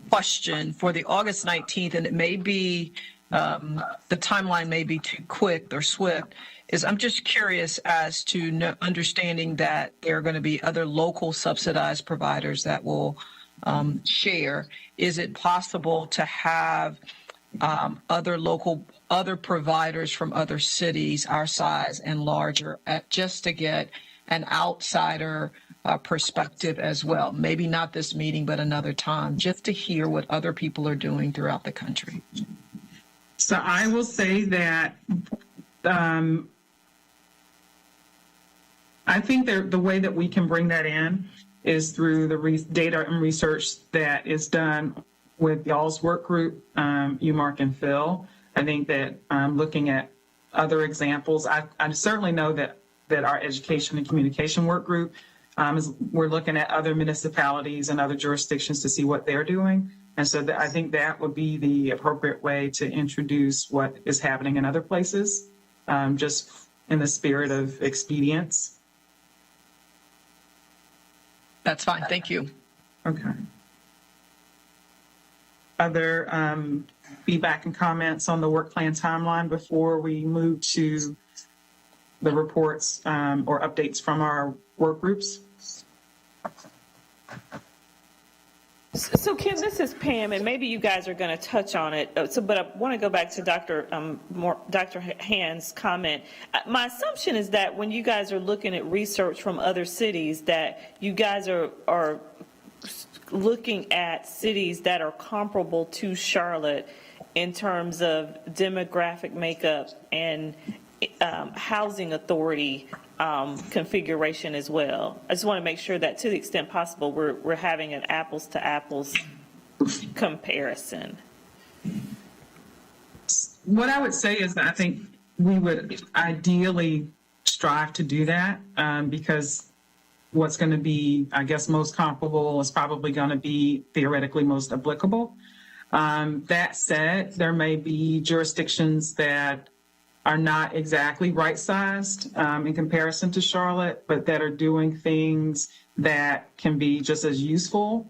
question for the August 19th, and it may be, the timeline may be too quick or swift, is I'm just curious as to understanding that there are going to be other local subsidized providers that will share. Is it possible to have other providers from other cities our size and larger just to get an outsider perspective as well? Maybe not this meeting, but another time, just to hear what other people are doing throughout the country. So I will say that I think the way that we can bring that in is through the data and research that is done with y'all's work group, you, Mark, and Phil. I think that looking at other examples, I certainly know that our education and communication work group, we're looking at other municipalities and other jurisdictions to see what they're doing. And so I think that would be the appropriate way to introduce what is happening in other places, just in the spirit of expedience. That's fine. Thank you. Okay. Other feedback and comments on the work plan timeline before we move to the reports or updates from our work groups? So, Kim, this is Pam, and maybe you guys are going to touch on it. But I want to go back to Dr. Hand's comment. My assumption is that when you guys are looking at research from other cities, that you guys are looking at cities that are comparable to Charlotte in terms of demographic makeup and housing authority configuration as well. I just want to make sure that to the extent possible, we're having an apples to apples comparison. What I would say is that I think we would ideally strive to do that because what's going to be, I guess, most comparable is probably going to be theoretically most applicable. That said, there may be jurisdictions that are not exactly right-sized in comparison to Charlotte, but that are doing things that can be just as useful,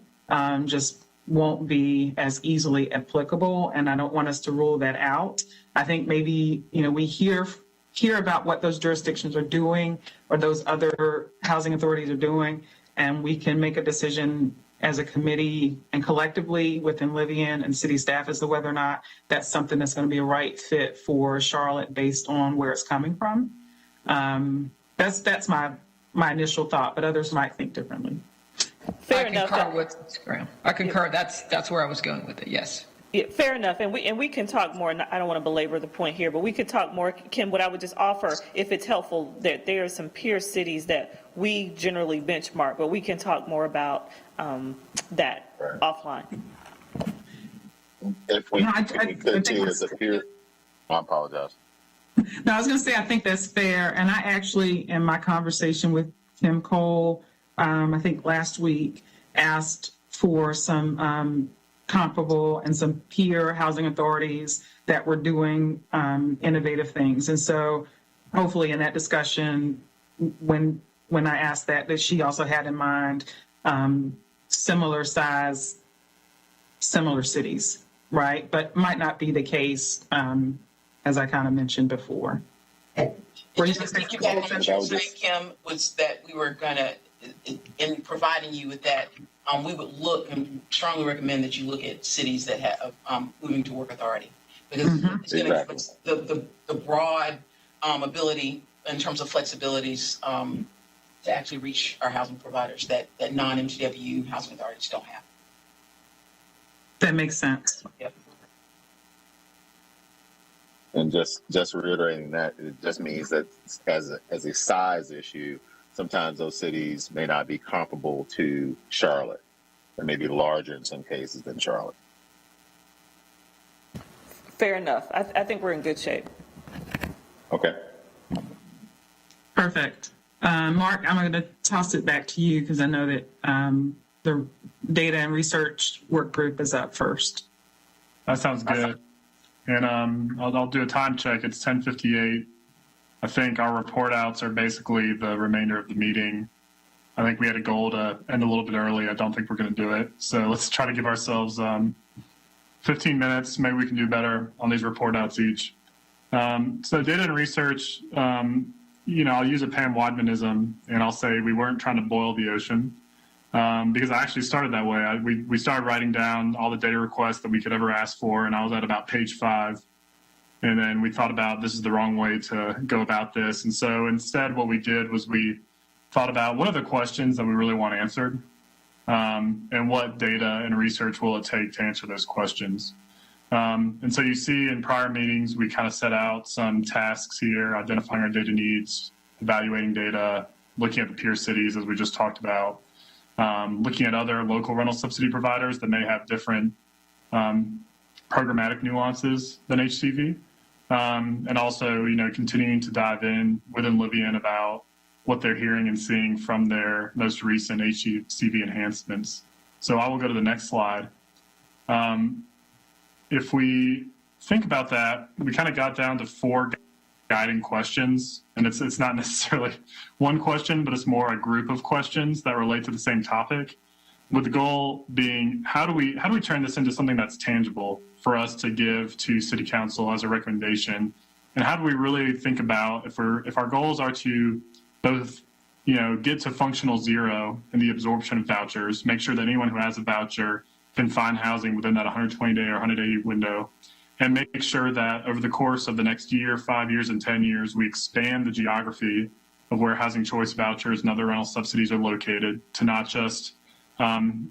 just won't be as easily applicable. And I don't want us to rule that out. I think maybe, we hear about what those jurisdictions are doing or those other housing authorities are doing, and we can make a decision as a committee and collectively within Livian and city staff as to whether or not that's something that's going to be a right fit for Charlotte based on where it's coming from. That's my initial thought, but others might think differently. Fair I enough. concur with Graham. I concur. That's where I was going with it. Yes. Yeah, fair enough, and we can talk more. And I don't want to belabor the point here, but we could talk more. Kim, what I would just offer, if it's helpful, that there are some peer cities that we generally benchmark, but we can talk more about that offline. If we, No, I could too, as a peer, I apologize. No, I was going to say, I think that's fair. And I actually, in my conversation with Kim Cole, I think last week, asked for some comparable and some peer housing authorities that were doing innovative things. And so hopefully in that discussion, when I asked that she also had in mind similar size, similar cities, right? But might not be the case, as I kind of mentioned before. Just saying, Kim, was that we were going to, in providing you with that, we would look and strongly recommend that you look at cities that have moving to work authority, because it's going to give us the broad ability in terms of flexibilities to actually reach our housing providers that non-MTW housing authorities don't have. That makes sense. Yep. And just reiterating that, it just means that as a size issue, sometimes those cities may not be comparable to Charlotte. They may be larger in some cases than Charlotte. Fair enough. I think we're in good shape. Okay. Perfect. Mark, I'm going to toss it back to you because I know that the data and research work group is up first. That sounds good. And I'll do a time check. It's 10:58. I think our report outs are basically the remainder of the meeting. I think we had a goal to end a little bit early. I don't think we're going to do it. So let's try to give ourselves 15 minutes. Maybe we can do better on these report outs each. So data and research, I'll use a Pam Weidmanism, and I'll say we weren't trying to boil the ocean because I actually started that way. We started writing down all the data requests that we could ever ask for, and I was at about page 5. And then we thought about this is the wrong way to go about this. And so instead what we did was we thought about what are the questions that we really want answered and what data and research will it take to answer those questions. And so you see in prior meetings, we kind of set out some tasks here, identifying our data needs, evaluating data, looking at the peer cities, as we just talked about, looking at other local rental subsidy providers that may have different programmatic nuances than HCV. And also, continuing to dive in within Livian about what they're hearing and seeing from their most recent HCV enhancements. So I will go to the next slide. If we think about that, we kind of got down to 4 guiding questions, and it's not necessarily one question, but it's more a group of questions that relate to the same topic, with the goal being how do we turn this into something that's tangible for us to give to City Council as a recommendation, and how do we really think about if our goals are to both get to functional zero in the absorption of vouchers, make sure that anyone who has a voucher can find housing within that 120-day or 180 window, and make sure that over the course of the next year, 5 years, and 10 years, we expand the geography of where housing choice vouchers and other rental subsidies are located to not just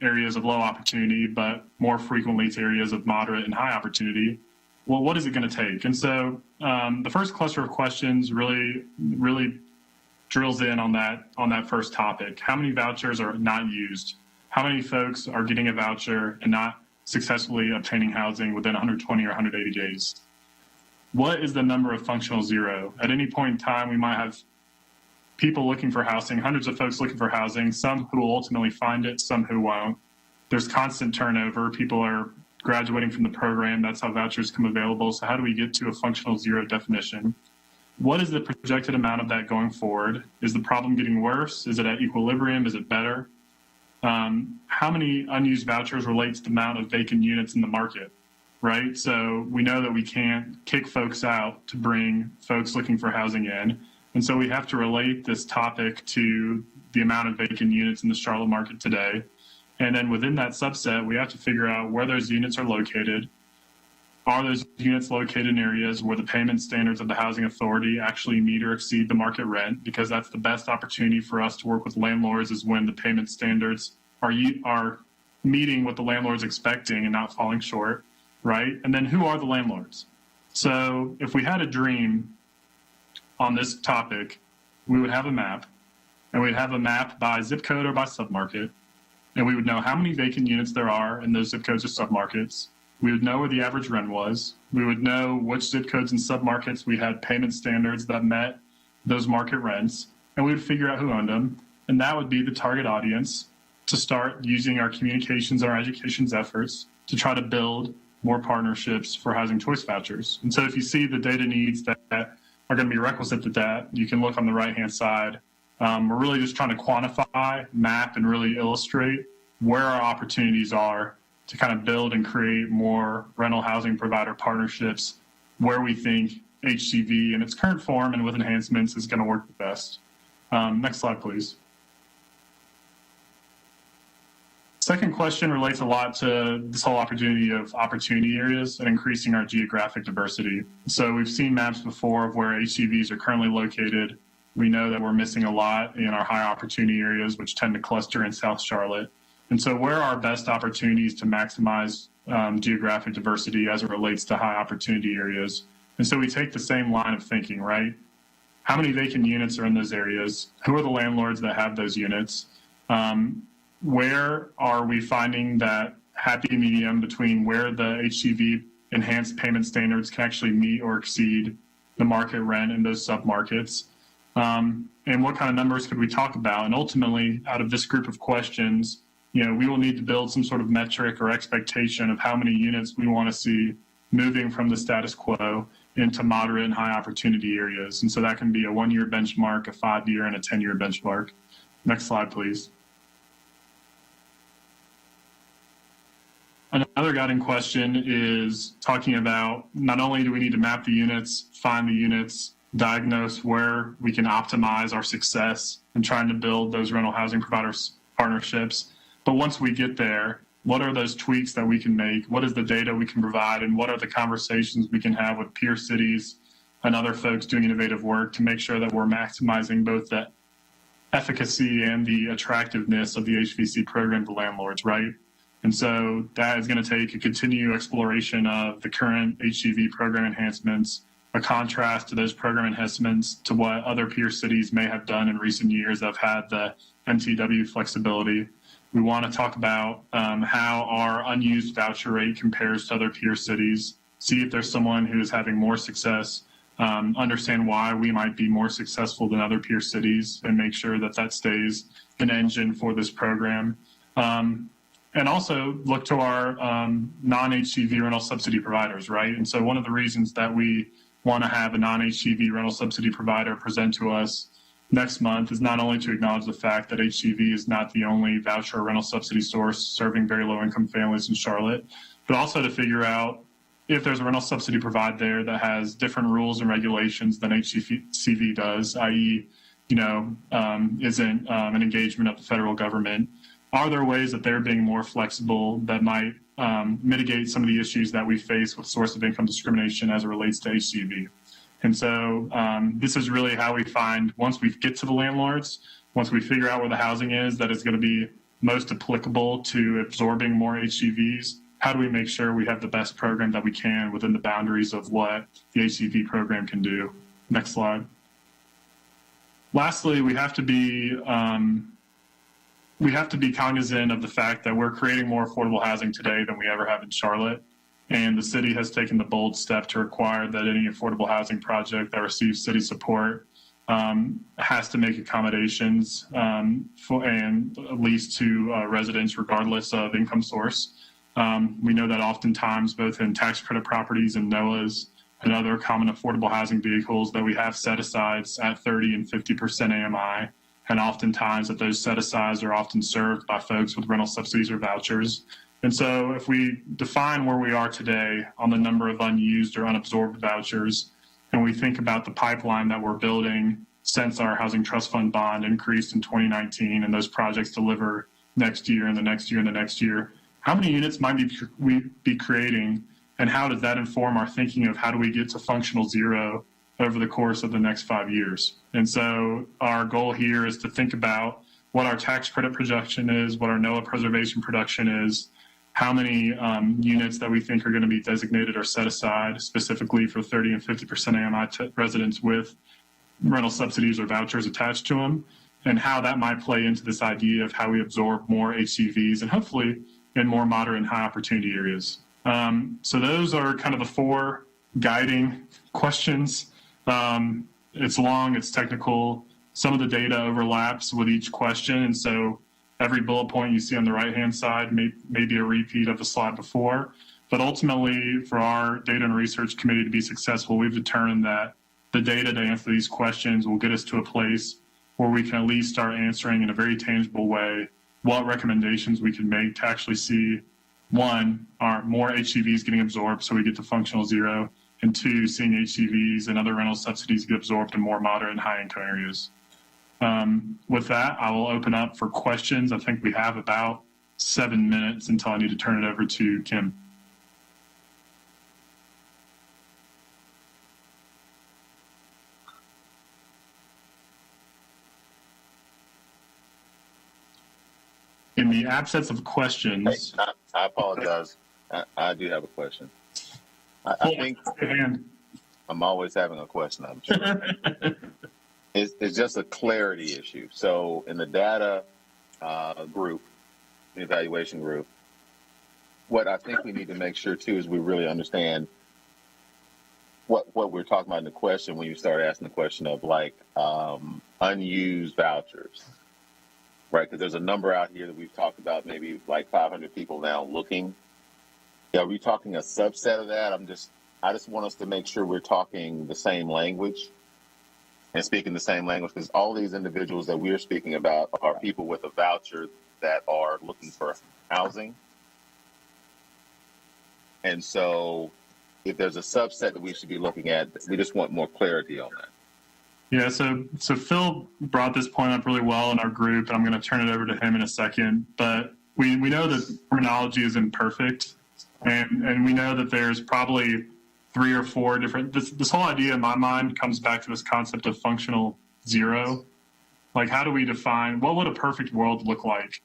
areas of low opportunity, but more frequently to areas of moderate and high opportunity. Well, what is it going to take? And so the first cluster of questions really drills in on that first topic. How many vouchers are not used? How many folks are getting a voucher and not successfully obtaining housing within 120 or 180 days? What is the number of functional zero? At any point in time, we might have people looking for housing, hundreds of folks looking for housing, some who will ultimately find it, some who won't. There's constant turnover. People are graduating from the program. That's how vouchers come available. So how do we get to a functional zero definition? what is the projected amount of that going forward? Is the problem getting worse? Is it at equilibrium? Is it better? How many unused vouchers relate to the amount of vacant units in the market, right? So we know that we can't kick folks out to bring folks looking for housing in. And so we have to relate this topic to the amount of vacant units in the Charlotte market today. And then within that subset, we have to figure out where those units are located. Are those units located in areas where the payment standards of the housing authority actually meet or exceed the market rent? Because that's the best opportunity for us to work with landlords, is when the payment standards are meeting what the landlord's expecting and not falling short, right? And then who are the landlords? So if we had a dream on this topic, we would have a map, and we'd have a map by zip code or by submarket, and we would know how many vacant units there are in those zip codes or submarkets. We would know where the average rent was. We would know which zip codes and submarkets we had payment standards that met those market rents, and we would figure out who owned them, and that would be the target audience to start using our communications and our education's efforts to try to build more partnerships for housing choice vouchers. And so if you see the data needs that are going to be requisite to that, you can look on the right-hand side. We're really just trying to quantify, map, and really illustrate where our opportunities are to kind of build and create more rental housing provider partnerships where we think HCV in its current form and with enhancements is going to work the best. Next slide, please. Second question relates a lot to this whole opportunity of opportunity areas and increasing our geographic diversity. So we've seen maps before of where HCVs are currently located. We know that we're missing a lot in our high opportunity areas, which tend to cluster in South Charlotte. And so where are our best opportunities to maximize geographic diversity as it relates to high opportunity areas? And so we take the same line of thinking, right? How many vacant units are in those areas? Who are the landlords that have those units? Where are we finding that happy medium between where the HCV enhanced payment standards can actually meet or exceed the market rent in those submarkets? And what kind of numbers could we talk about? And ultimately, out of this group of questions, we will need to build some sort of metric or expectation of how many units we want to see moving from the status quo into moderate and high opportunity areas. And so that can be a 1-year benchmark, a 5-year, and a 10-year benchmark. Next slide, please. Another guiding question is talking about not only do we need to map the units, find the units, diagnose where we can optimize our success in trying to build those rental housing providers partnerships, but once we get there, what are those tweaks that we can make? What is the data we can provide? And what are the conversations we can have with peer cities and other folks doing innovative work to make sure that we're maximizing both the efficacy and the attractiveness of the HVC program to landlords, right? And so that is going to take a continued exploration of the current HCV program enhancements, a contrast to those program enhancements to what other peer cities may have done in recent years that have had the MTW flexibility. We want to talk about how our unused voucher rate compares to other peer cities, see if there's someone who is having more success, understand why we might be more successful than other peer cities, and make sure that that stays an engine for this program. And also look to our non-HCV rental subsidy providers, right? And so one of the reasons that we want to have a non-HCV rental subsidy provider present to us next month is not only to acknowledge the fact that HCV is not the only voucher or rental subsidy source serving very low-income families in Charlotte, but also to figure out if there's a rental subsidy provider there that has different rules and regulations than HCV does, i.e., isn't an engagement of the federal government. Are there ways that they're being more flexible that might mitigate some of the issues that we face with source of income discrimination as it relates to HCV? And so this is really how we find, once we get to the landlords, once we figure out where the housing is that is going to be most applicable to absorbing more HCVs, how do we make sure we have the best program that we can within the boundaries of what the HCV program can do? Next slide. Lastly, we have to be cognizant of the fact that we're creating more affordable housing today than we ever have in Charlotte. And the city has taken the bold step to require that any affordable housing project that receives city support has to make accommodations for and at least to residents regardless of income source. We know that oftentimes both in tax credit properties and NOAAs, and other common affordable housing vehicles that we have set asides at 30 and 50% AMI. And oftentimes that those set asides are often served by folks with rental subsidies or vouchers. And so if we define where we are today on the number of unused or unabsorbed vouchers, and we think about the pipeline that we're building since our Housing Trust Fund bond increased in 2019 and those projects deliver next year and the next year and the next year, how many units might we be creating, and how does that inform our thinking of how do we get to functional zero over the course of the next 5 years? And so our goal here is to think about what our tax credit projection is, what our NOAA preservation production is, how many units that we think are going to be designated or set aside specifically for 30 and 50% AMI residents with rental subsidies or vouchers attached to them, and how that might play into this idea of how we absorb more HCVs and hopefully in more moderate and high opportunity areas. So those are kind of the 4 guiding questions. It's long, it's technical. Some of the data overlaps with each question, and so every bullet point you see on the right-hand side may be a repeat of the slide before. But ultimately, for our data and research committee to be successful, we've determined that the data to answer these questions will get us to a place where we can at least start answering in a very tangible way what recommendations we can make to actually see, 1, are more HCVs getting absorbed so we get to functional zero, and 2, seeing HCVs and other rental subsidies get absorbed in more moderate and high income areas. With that, I will open up for questions. I think we have about 7 minutes until I need to turn it over to Kim. In the absence of questions, I apologize. I do have a question. I think I'm always having a question, I'm sure. It's just a clarity issue. So in the data group, the evaluation group, what I think we need to make sure too is we really understand what we're talking about in the question when you start asking the question of like unused vouchers, right? Because there's a number out here that we've talked about, maybe like 500 people now looking. Are we talking a subset of that? I just want us to make sure we're talking the same language and speaking the same language, because all these individuals that we're speaking about are people with a voucher that are looking for housing. And so if there's a subset that we should be looking at, we just want more clarity on that. Yeah, so Phil brought this point up really well in our group, and I'm going to turn it over to him in a second. But we know that terminology is imperfect, and we know that there's probably 3 or 4 different, this whole idea in my mind comes back to this concept of functional zero. Like, how do we define, what would a perfect world look like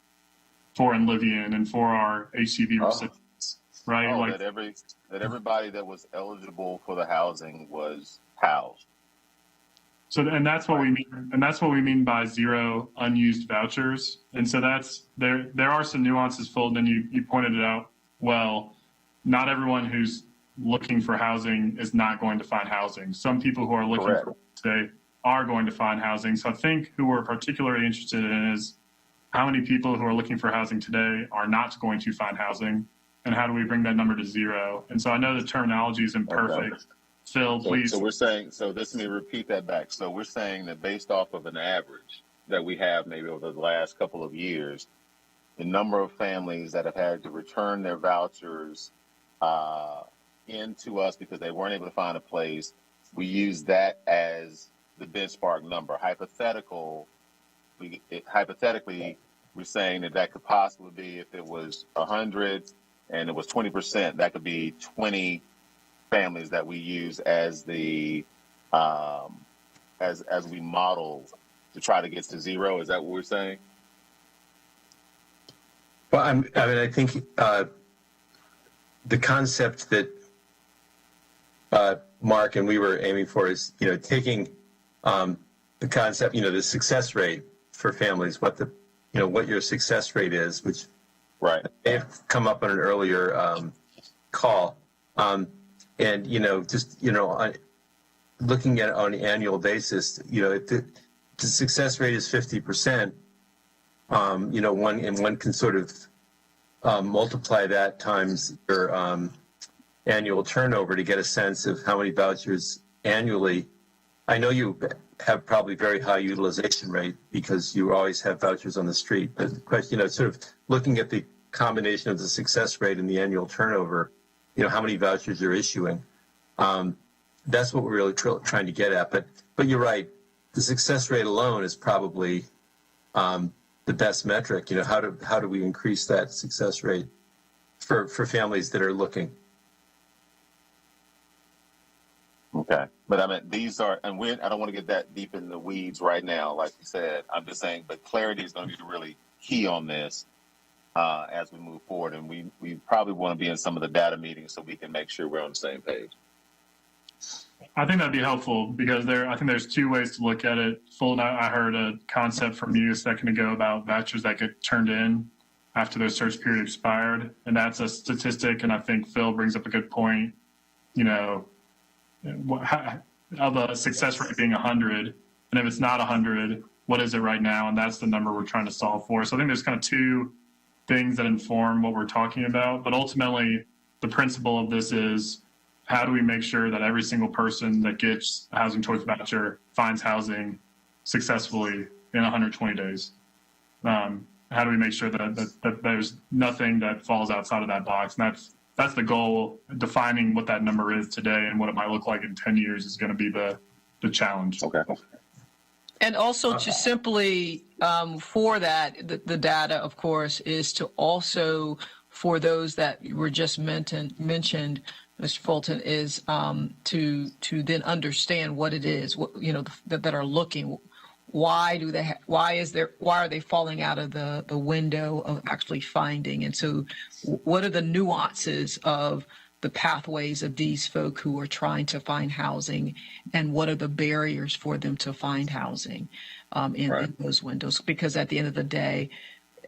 for Enlivian and for our HCV recipients, right? Like that everybody that was eligible for the housing was housed. So, and that's what we mean, and that's what we mean by zero unused vouchers. And so that's, there are some nuances, Phil, and you pointed it out well. Not everyone who's looking for housing is not going to find housing. Some people who are looking for today are going to find housing. So I think who we're particularly interested in is how many people who are looking for housing today are not going to find housing, and how do we bring that number to zero? And so I know the terminology is imperfect. Okay. Phil, please. So we're saying, so this, let me repeat that back. So we're saying that based off of an average that we have maybe over the last couple of years, the number of families that have had to return their vouchers into us because they weren't able to find a place, we use that as the benchmark number. Hypothetically, we're saying that could possibly be, if it was 100 and it was 20%, that could be 20 families that we use as the as we model to try to get to zero. Is that what we're saying? Well, I think the concept that Mark and we were aiming for is, taking the concept, the success rate for families, what your success rate is, which right may have come up on an earlier call, and looking at it on an annual basis, if the success rate is 50%, one can sort of multiply that times your annual turnover to get a sense of how many vouchers annually. I know you have probably very high utilization rate because you always have vouchers on the street, but the question, sort of looking at the combination of the success rate and the annual turnover, how many vouchers you're issuing. That's what we're really trying to get at. But you're right. The success rate alone is probably the best metric. How do we increase that success rate for families that are looking? Okay. But I mean, these are, and I don't want to get that deep in the weeds right now, like you said. I'm just saying, but clarity is going to be really key on this as we move forward. And we probably want to be in some of the data meetings so we can make sure we're on the same page. I think that'd be helpful because I think there's two ways to look at it. Fulton, I heard a concept from you a second ago about vouchers that get turned in after their search period expired. And that's a statistic. And I think Phil brings up a good point, of a success rate being 100. And if it's not 100, what is it right now? And that's the number we're trying to solve for. So I think there's kind of two things that inform what we're talking about. But ultimately, the principle of this is, how do we make sure that every single person that gets a housing choice voucher finds housing successfully in 120 days? How do we make sure that there's nothing that falls outside of that box? And that's the goal. Defining what that number is today and what it might look like in 10 years is going to be the challenge. Okay. And also to simply, for that, the data, of course, is to also, for those that were just mentioned, Mr. Fulton, is to then understand what it is, that are looking. Why are they falling out of the window of actually finding? And so what are the nuances of the pathways of these folk who are trying to find housing, and what are the barriers for them to find housing in those windows? Because at the end of the day,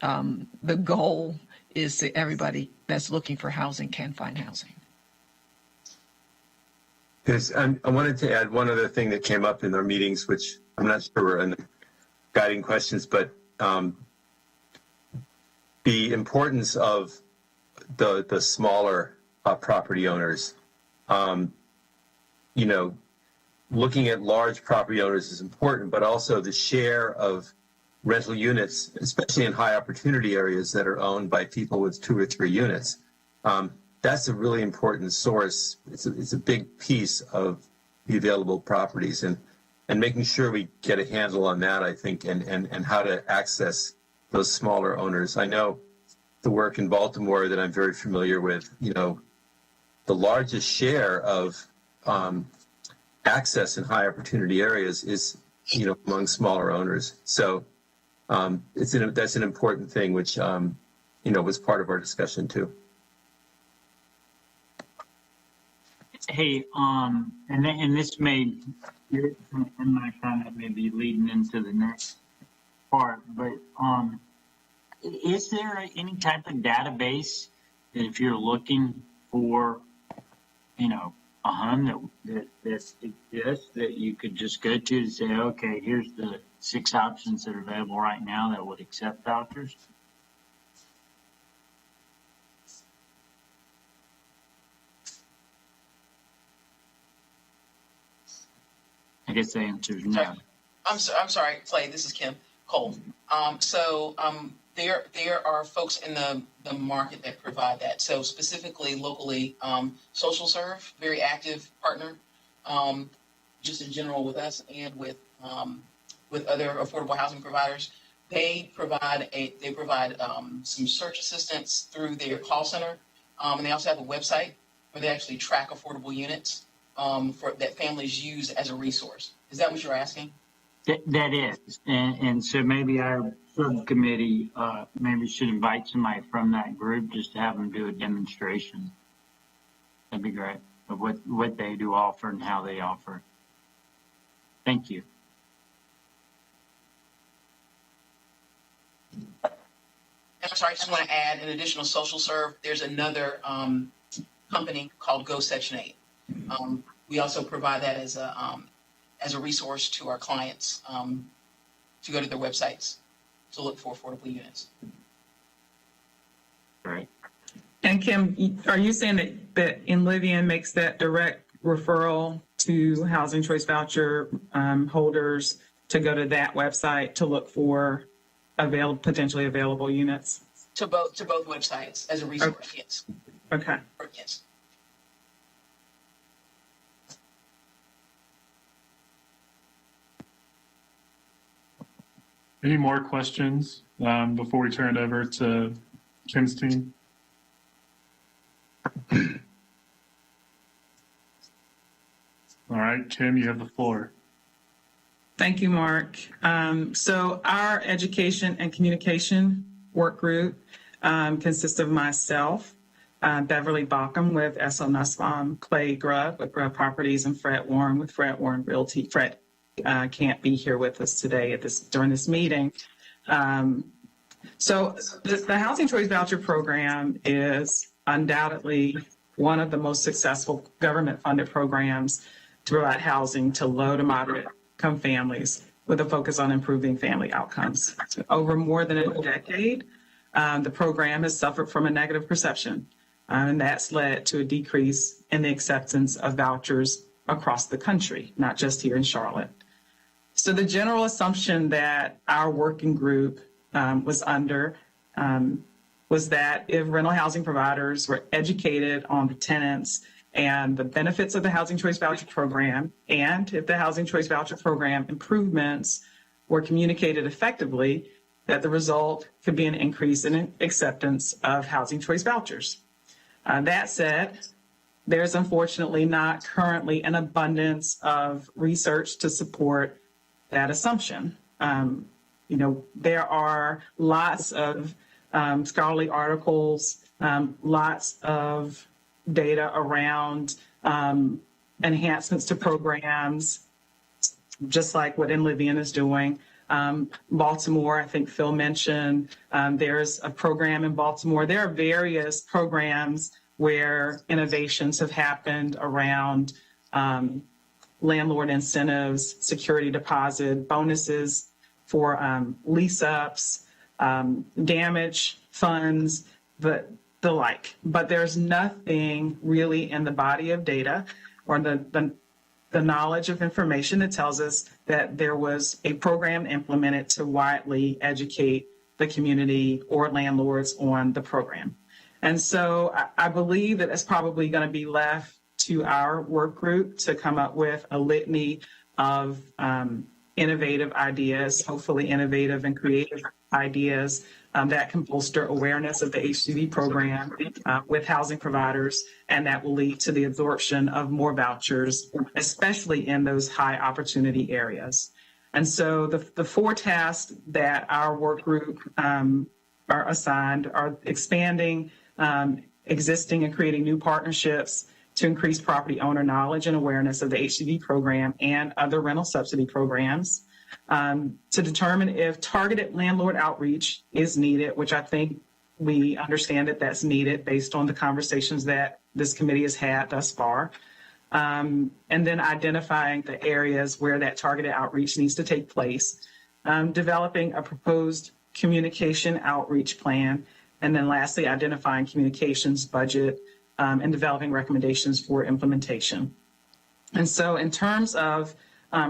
the goal is that everybody that's looking for housing can find housing. Because I wanted to add one other thing that came up in our meetings, which I'm not sure were in the guiding questions, but the importance of the smaller property owners. Looking at large property owners is important, but also the share of rental units, especially in high opportunity areas that are owned by people with 2 or 3 units. That's a really important source. It's a big piece of the available properties, and making sure we get a handle on that, I think, and how to access those smaller owners. I know the work in Baltimore that I'm very familiar with, the largest share of access in high opportunity areas is, among smaller owners. So that's an important thing, which, was part of our discussion too. Hey, and this may kind of maybe leading into the next part, but is there any type of database that if you're looking for, a home that exists that you could just go to say, okay, here's the 6 options that are available right now that would accept vouchers? I guess the answer is no. I'm sorry, Clay. This is Kim Cole. There are folks in the market that provide that. So specifically, locally, Social Serve, very active partner, just in general with us and with other affordable housing providers. They provide some search assistance through their call center, and they also have a website where they actually track affordable units that families use as a resource. Is that what you're asking? That is, and so maybe our subcommittee maybe should invite somebody from that group just to have them do a demonstration. That'd be great of what they do offer and how they offer. Thank you. I'm sorry, I just want to add an additional Social Serve. There's another company called Go Section 8. We also provide that as a resource to our clients to go to their websites to look for affordable units. Right. And Kim, are you saying that Enlivian makes that direct referral to housing choice voucher holders to go to that website to look for potentially available units? To both websites as a resource, yes. Okay. Yes. Any more questions before we turn it over to Kim's team? All right, Kim, you have the floor. Thank you, Mark. So our education and communication work group consists of myself, Beverly Baucom with SL Nussbaum, Clay Grubb with Grubb Properties, and Fred Warren with Fred Warren Realty. Fred can't be here with us today during this meeting. So the Housing Choice Voucher Program is undoubtedly one of the most successful government-funded programs to provide housing to low to moderate income families with a focus on improving family outcomes. Over more than a decade, the program has suffered from a negative perception, and that's led to a decrease in the acceptance of vouchers across the country, not just here in Charlotte. So the general assumption that our working group was under was that if rental housing providers were educated on the tenants and the benefits of the Housing Choice Voucher Program, and if the Housing Choice Voucher Program improvements were communicated effectively, that the result could be an increase in acceptance of Housing Choice Vouchers. That said, there's unfortunately not currently an abundance of research to support that assumption. There are lots of scholarly articles, lots of data around enhancements to programs, just like what Enlivian is doing. Baltimore, I think Phil mentioned, there's a program in Baltimore. There are various programs where innovations have happened around landlord incentives, security deposit, bonuses for lease-ups, damage funds, the like. But there's nothing really in the body of data or the knowledge of information that tells us that there was a program implemented to widely educate the community or landlords on the program. And so I believe that it's probably going to be left to our work group to come up with a litany of innovative ideas, hopefully innovative and creative ideas that can bolster awareness of the HCV program with housing providers, and that will lead to the absorption of more vouchers, especially in those high opportunity areas. And so the four tasks that our work group are assigned are expanding existing and creating new partnerships to increase property owner knowledge and awareness of the HCV program and other rental subsidy programs, to determine if targeted landlord outreach is needed, which I think we understand that that's needed based on the conversations that this committee has had thus far, and then identifying the areas where that targeted outreach needs to take place, developing a proposed communication outreach plan, and then lastly, identifying communications budget and developing recommendations for implementation. And so in terms of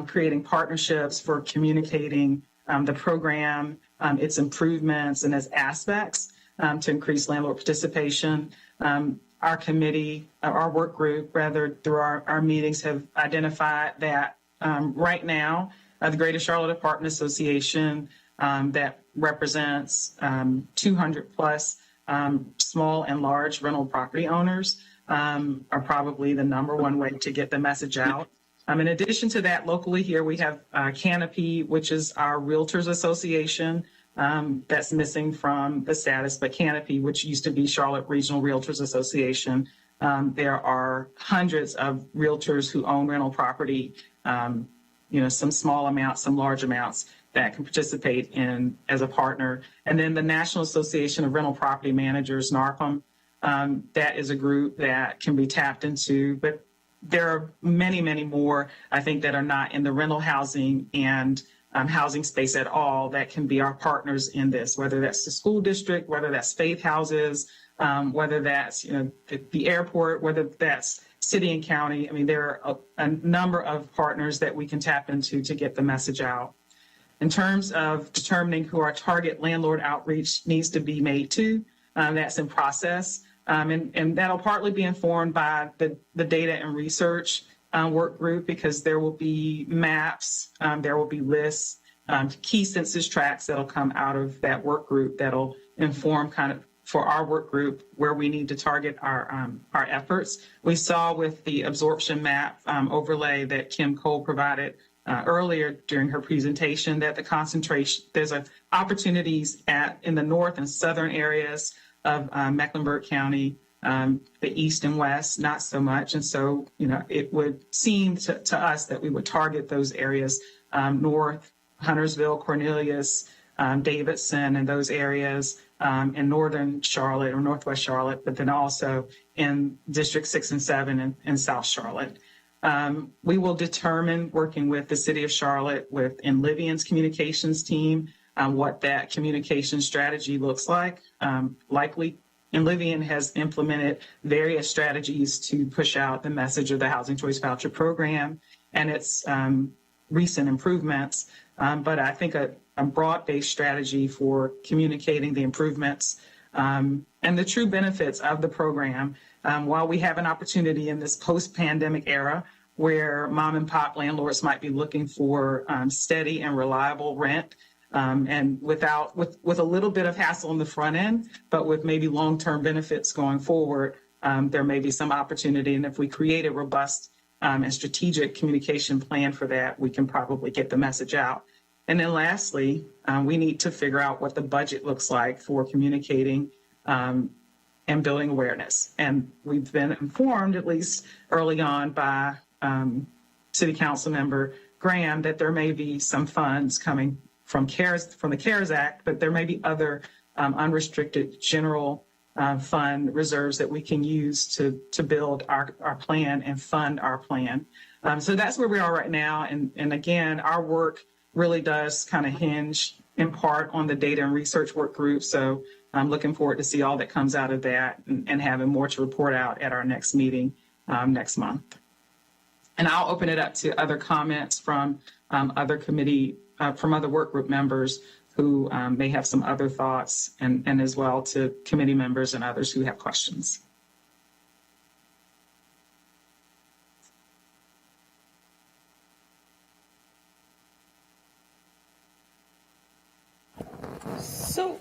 creating partnerships for communicating the program, its improvements and its aspects to increase landlord participation, our committee, our work group, rather, through our meetings have identified that right now, the Greater Charlotte Apartment Association that represents 200 plus small and large rental property owners are probably the number one way to get the message out. In addition to that, locally here we have Canopy, which is our Realtors Association. That's missing from the status, but Canopy, which used to be Charlotte Regional Realtors Association, there are hundreds of realtors who own rental property, some small amounts, some large amounts, that can participate in as a partner. And then the National Association of Rental Property Managers, NARPM, that is a group that can be tapped into, but there are many, many more, I think, that are not in the rental housing and housing space at all that can be our partners in this, whether that's the school district, whether that's faith houses, whether that's the airport, whether that's city and county. I mean, there are a number of partners that we can tap into to get the message out. In terms of determining who our target landlord outreach needs to be made to, that's in process. And that'll partly be informed by the data and research work group, because there will be maps, there will be lists, key census tracts that'll come out of that work group that'll inform kind of for our work group where we need to target our efforts. We saw with the absorption map overlay that Kim Cole provided earlier during her presentation that the concentration, there's opportunities in the north and southern areas of Mecklenburg County, the east and west, not so much. And so, it would seem to us that we would target those areas, north, Huntersville, Cornelius, Davidson, and those areas, in northern Charlotte or northwest Charlotte, but then also in District 6 and 7 in South Charlotte. We will determine, working with the City of Charlotte, in Livian's communications team, what that communication strategy looks like. Likely, and Livian has implemented various strategies to push out the message of the Housing Choice Voucher Program and its recent improvements. But I think a broad-based strategy for communicating the improvements and the true benefits of the program. While we have an opportunity in this post-pandemic era where mom and pop landlords might be looking for steady and reliable rent, and with a little bit of hassle on the front end, but with maybe long-term benefits going forward, there may be some opportunity. And if we create a robust and strategic communication plan for that, we can probably get the message out. And then lastly, we need to figure out what the budget looks like for communicating and building awareness. And we've been informed, at least early on, by City Council Member Graham that there may be some funds coming from the CARES Act, but there may be other unrestricted general fund reserves that we can use to build our plan and fund our plan. So that's where we are right now. And again, our work really does kind of hinge in part on the data and research work group. So I'm looking forward to see all that comes out of that and having more to report out at our next meeting next month. And I'll open it up to other comments from other work group members who may have some other thoughts, and as well to committee members and others who have questions.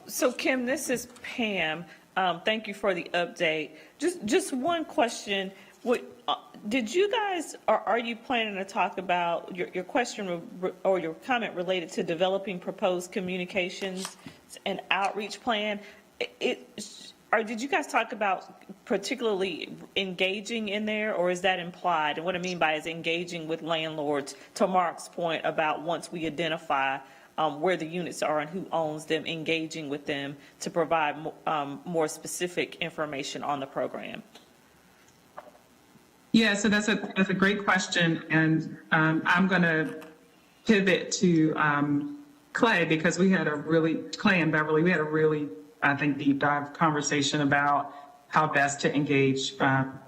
So Kim, this is Pam. Thank you for the update. Just one question. Did you guys, or are you planning to talk about your question or your comment related to developing proposed communications and outreach plan? Or did you guys talk about particularly engaging in there, or is that implied? And what I mean by is engaging with landlords, to Mark's point about once we identify where the units are and who owns them, engaging with them to provide more specific information on the program. Yeah, so that's a great question, and I'm going to pivot to Clay, because Clay and Beverly, we had a really, I think, deep dive conversation about how best to engage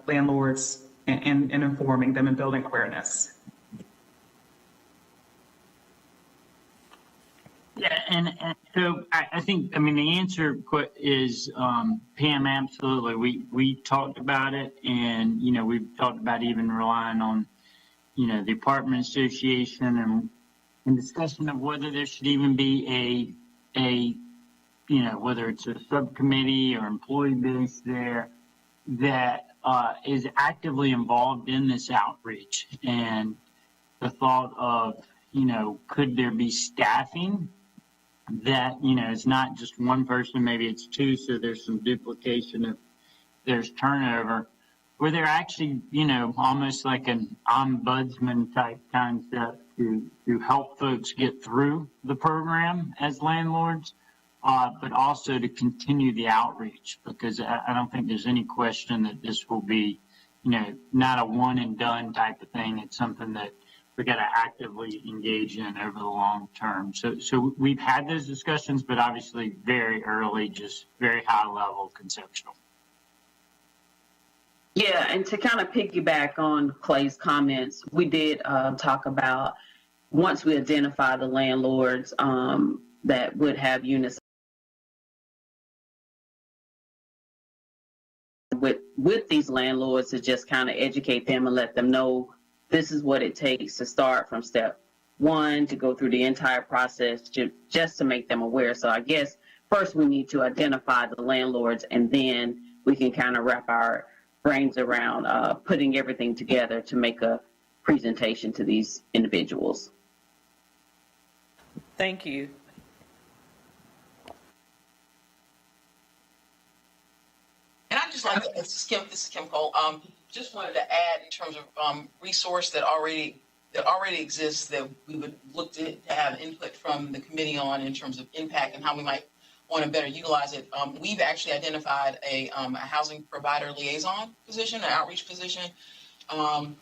landlords in informing them and building awareness. Yeah, and so I think, the answer is, Pam, absolutely. We talked about it, and, we've talked about even relying on, the apartment association and discussion of whether there should even be whether it's a subcommittee or employee base there that is actively involved in this outreach. And the thought of, could there be staffing that, it's not just one person, maybe it's two, so there's some duplication if there's turnover, where they're actually, almost like an ombudsman type concept to help folks get through the program as landlords, but also to continue the outreach, because I don't think there's any question that this will be, not a one and done type of thing. It's something that we got to actively engage in over the long term. So we've had those discussions, but obviously very early, just very high level conceptual. Yeah, and to kind of piggyback on Clay's comments, we did talk about once we identify the landlords that would have units with these landlords, to just kind of educate them and let them know this is what it takes to start from step one, to go through the entire process, just to make them aware. So I guess first we need to identify the landlords, and then we can kind of wrap our brains around putting everything together to make a presentation to these individuals. Thank you. And I just like to, this is Kim Cole. Just wanted to add in terms of resource that already exists that we would look to have input from the committee on in terms of impact and how we might want to better utilize it. We've actually identified a housing provider liaison position, an outreach position. Beverly,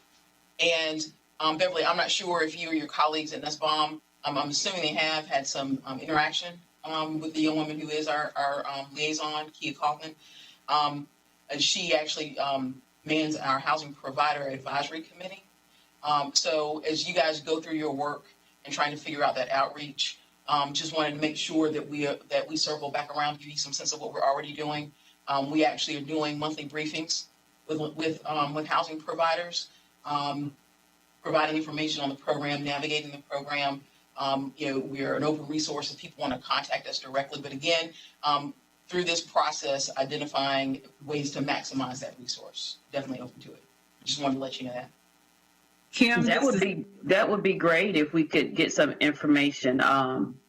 I'm not sure if you or your colleagues at Nussbaum, I'm assuming they have had some interaction with the young woman who is our liaison, Kia Kaufman. And she actually mans our housing provider advisory committee. So as you guys go through your work and trying to figure out that outreach, just wanted to make sure that we circle back around, give you some sense of what we're already doing. We actually are doing monthly briefings with housing providers, providing information on the program, navigating the program. We're an open resource if people want to contact us directly. But again, through this process, identifying ways to maximize that resource. Definitely open to it. Just wanted to let you know that. Kim, That would be great if we could get some information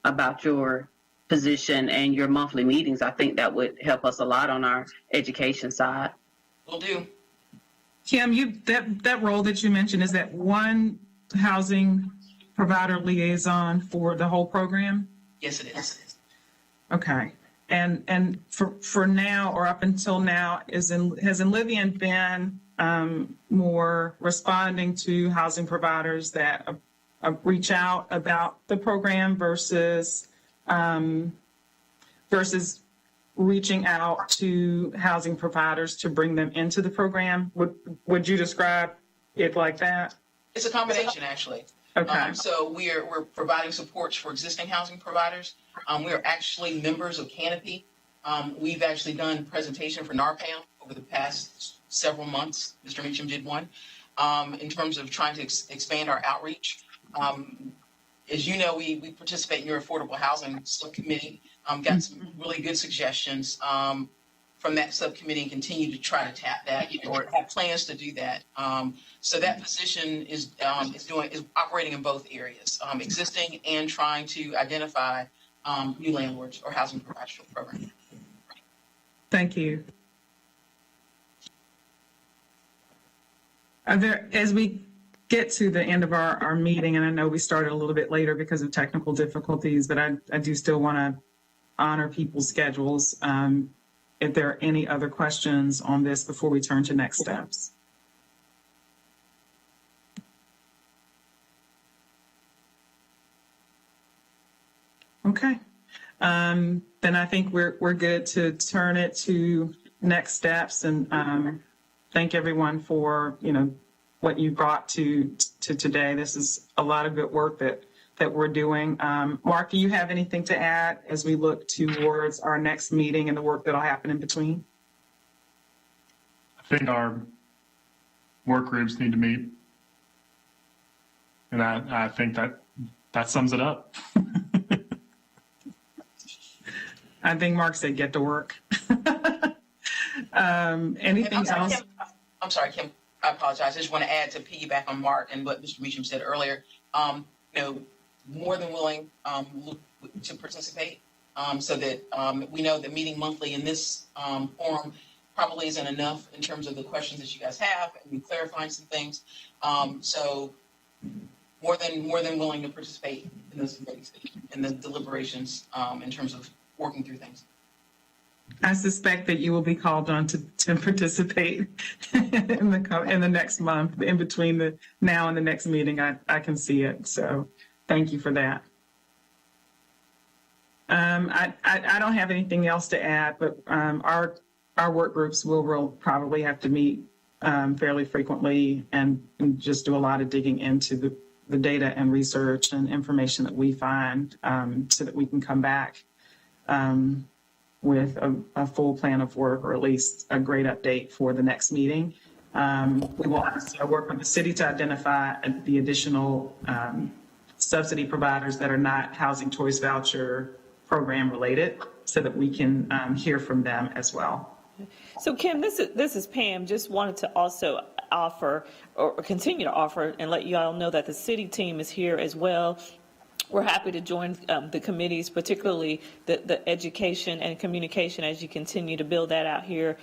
about your position and your monthly meetings. I think that would help us a lot on our education side. Will do. Kim, that role that you mentioned, is that one housing provider liaison for the whole program? Yes, it is. Okay. And for now, or up until now, has Enlivian been more responding to housing providers that reach out about the program versus reaching out to housing providers to bring them into the program? Would you describe it like that? It's a combination, actually. Okay. So we're providing supports for existing housing providers. We are actually members of Canopy. We've actually done a presentation for NARPAM over the past several months. Mr. Meacham did one in terms of trying to expand our outreach. As you know, we participate in your affordable housing subcommittee. Got some really good suggestions from that subcommittee and continue to try to tap that or have plans to do that. So that position is operating in both areas, existing and trying to identify new landlords or housing providers for the program. Thank you. As we get to the end of our meeting, and I know we started a little bit later because of technical difficulties, but I do still want to honor people's schedules. If there are any other questions on this before we turn to next steps. Okay. Then I think we're good to turn it to next steps, and thank everyone for what you brought to today. This is a lot of good work that we're doing. Mark, do you have anything to add as we look towards our next meeting and the work that'll happen in between? I think our work groups need to meet, and I think that sums it up. I think Mark said get to work. Anything else? Kim, I'm sorry, Kim. I apologize. I just want to add to piggyback on Mark and what Mr. Meacham said earlier. More than willing to participate, so that we know that meeting monthly in this forum probably isn't enough in terms of the questions that you guys have and clarifying some things. So more than willing to participate in those committees, in the deliberations, in terms of working through things. I suspect that you will be called on to participate in the next month, in between the now and the next meeting. I can see it. So thank you for that. I don't have anything else to add, but our work groups will probably have to meet fairly frequently and just do a lot of digging into the data and research and information that we find so that we can come back with a full plan of work, or at least a great update for the next meeting. We will also work with the city to identify the additional subsidy providers that are not Housing Choice Voucher program related, so that we can hear from them as well. So Kim, this is Pam. Just wanted to also offer or continue to offer and let you all know that the city team is here as well. We're happy to join the committees, particularly the education and communication, as you continue to build that out here,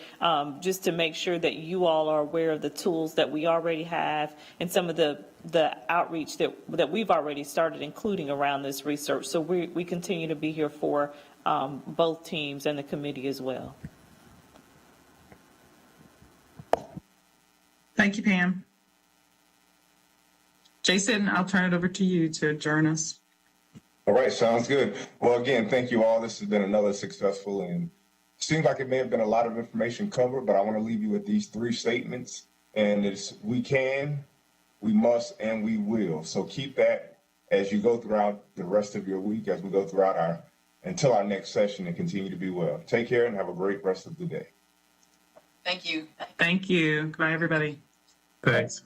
just to make sure that you all are aware of the tools that we already have and some of the outreach that we've already started including around this research. So we continue to be here for both teams and the committee as well. Thank you, Pam. Jason, I'll turn it over to you to adjourn us. All right, sounds good. Well, again, thank you all. This has been another successful, and seems like it may have been a lot of information covered, but I want to leave you with these 3 statements. And it's: we can, we must, and we will. So keep that as you go throughout the rest of your week, as we go throughout until our next session, and continue to be well. Take care and have a great rest of the day. Thank you. Thank you. Goodbye, everybody. Thanks.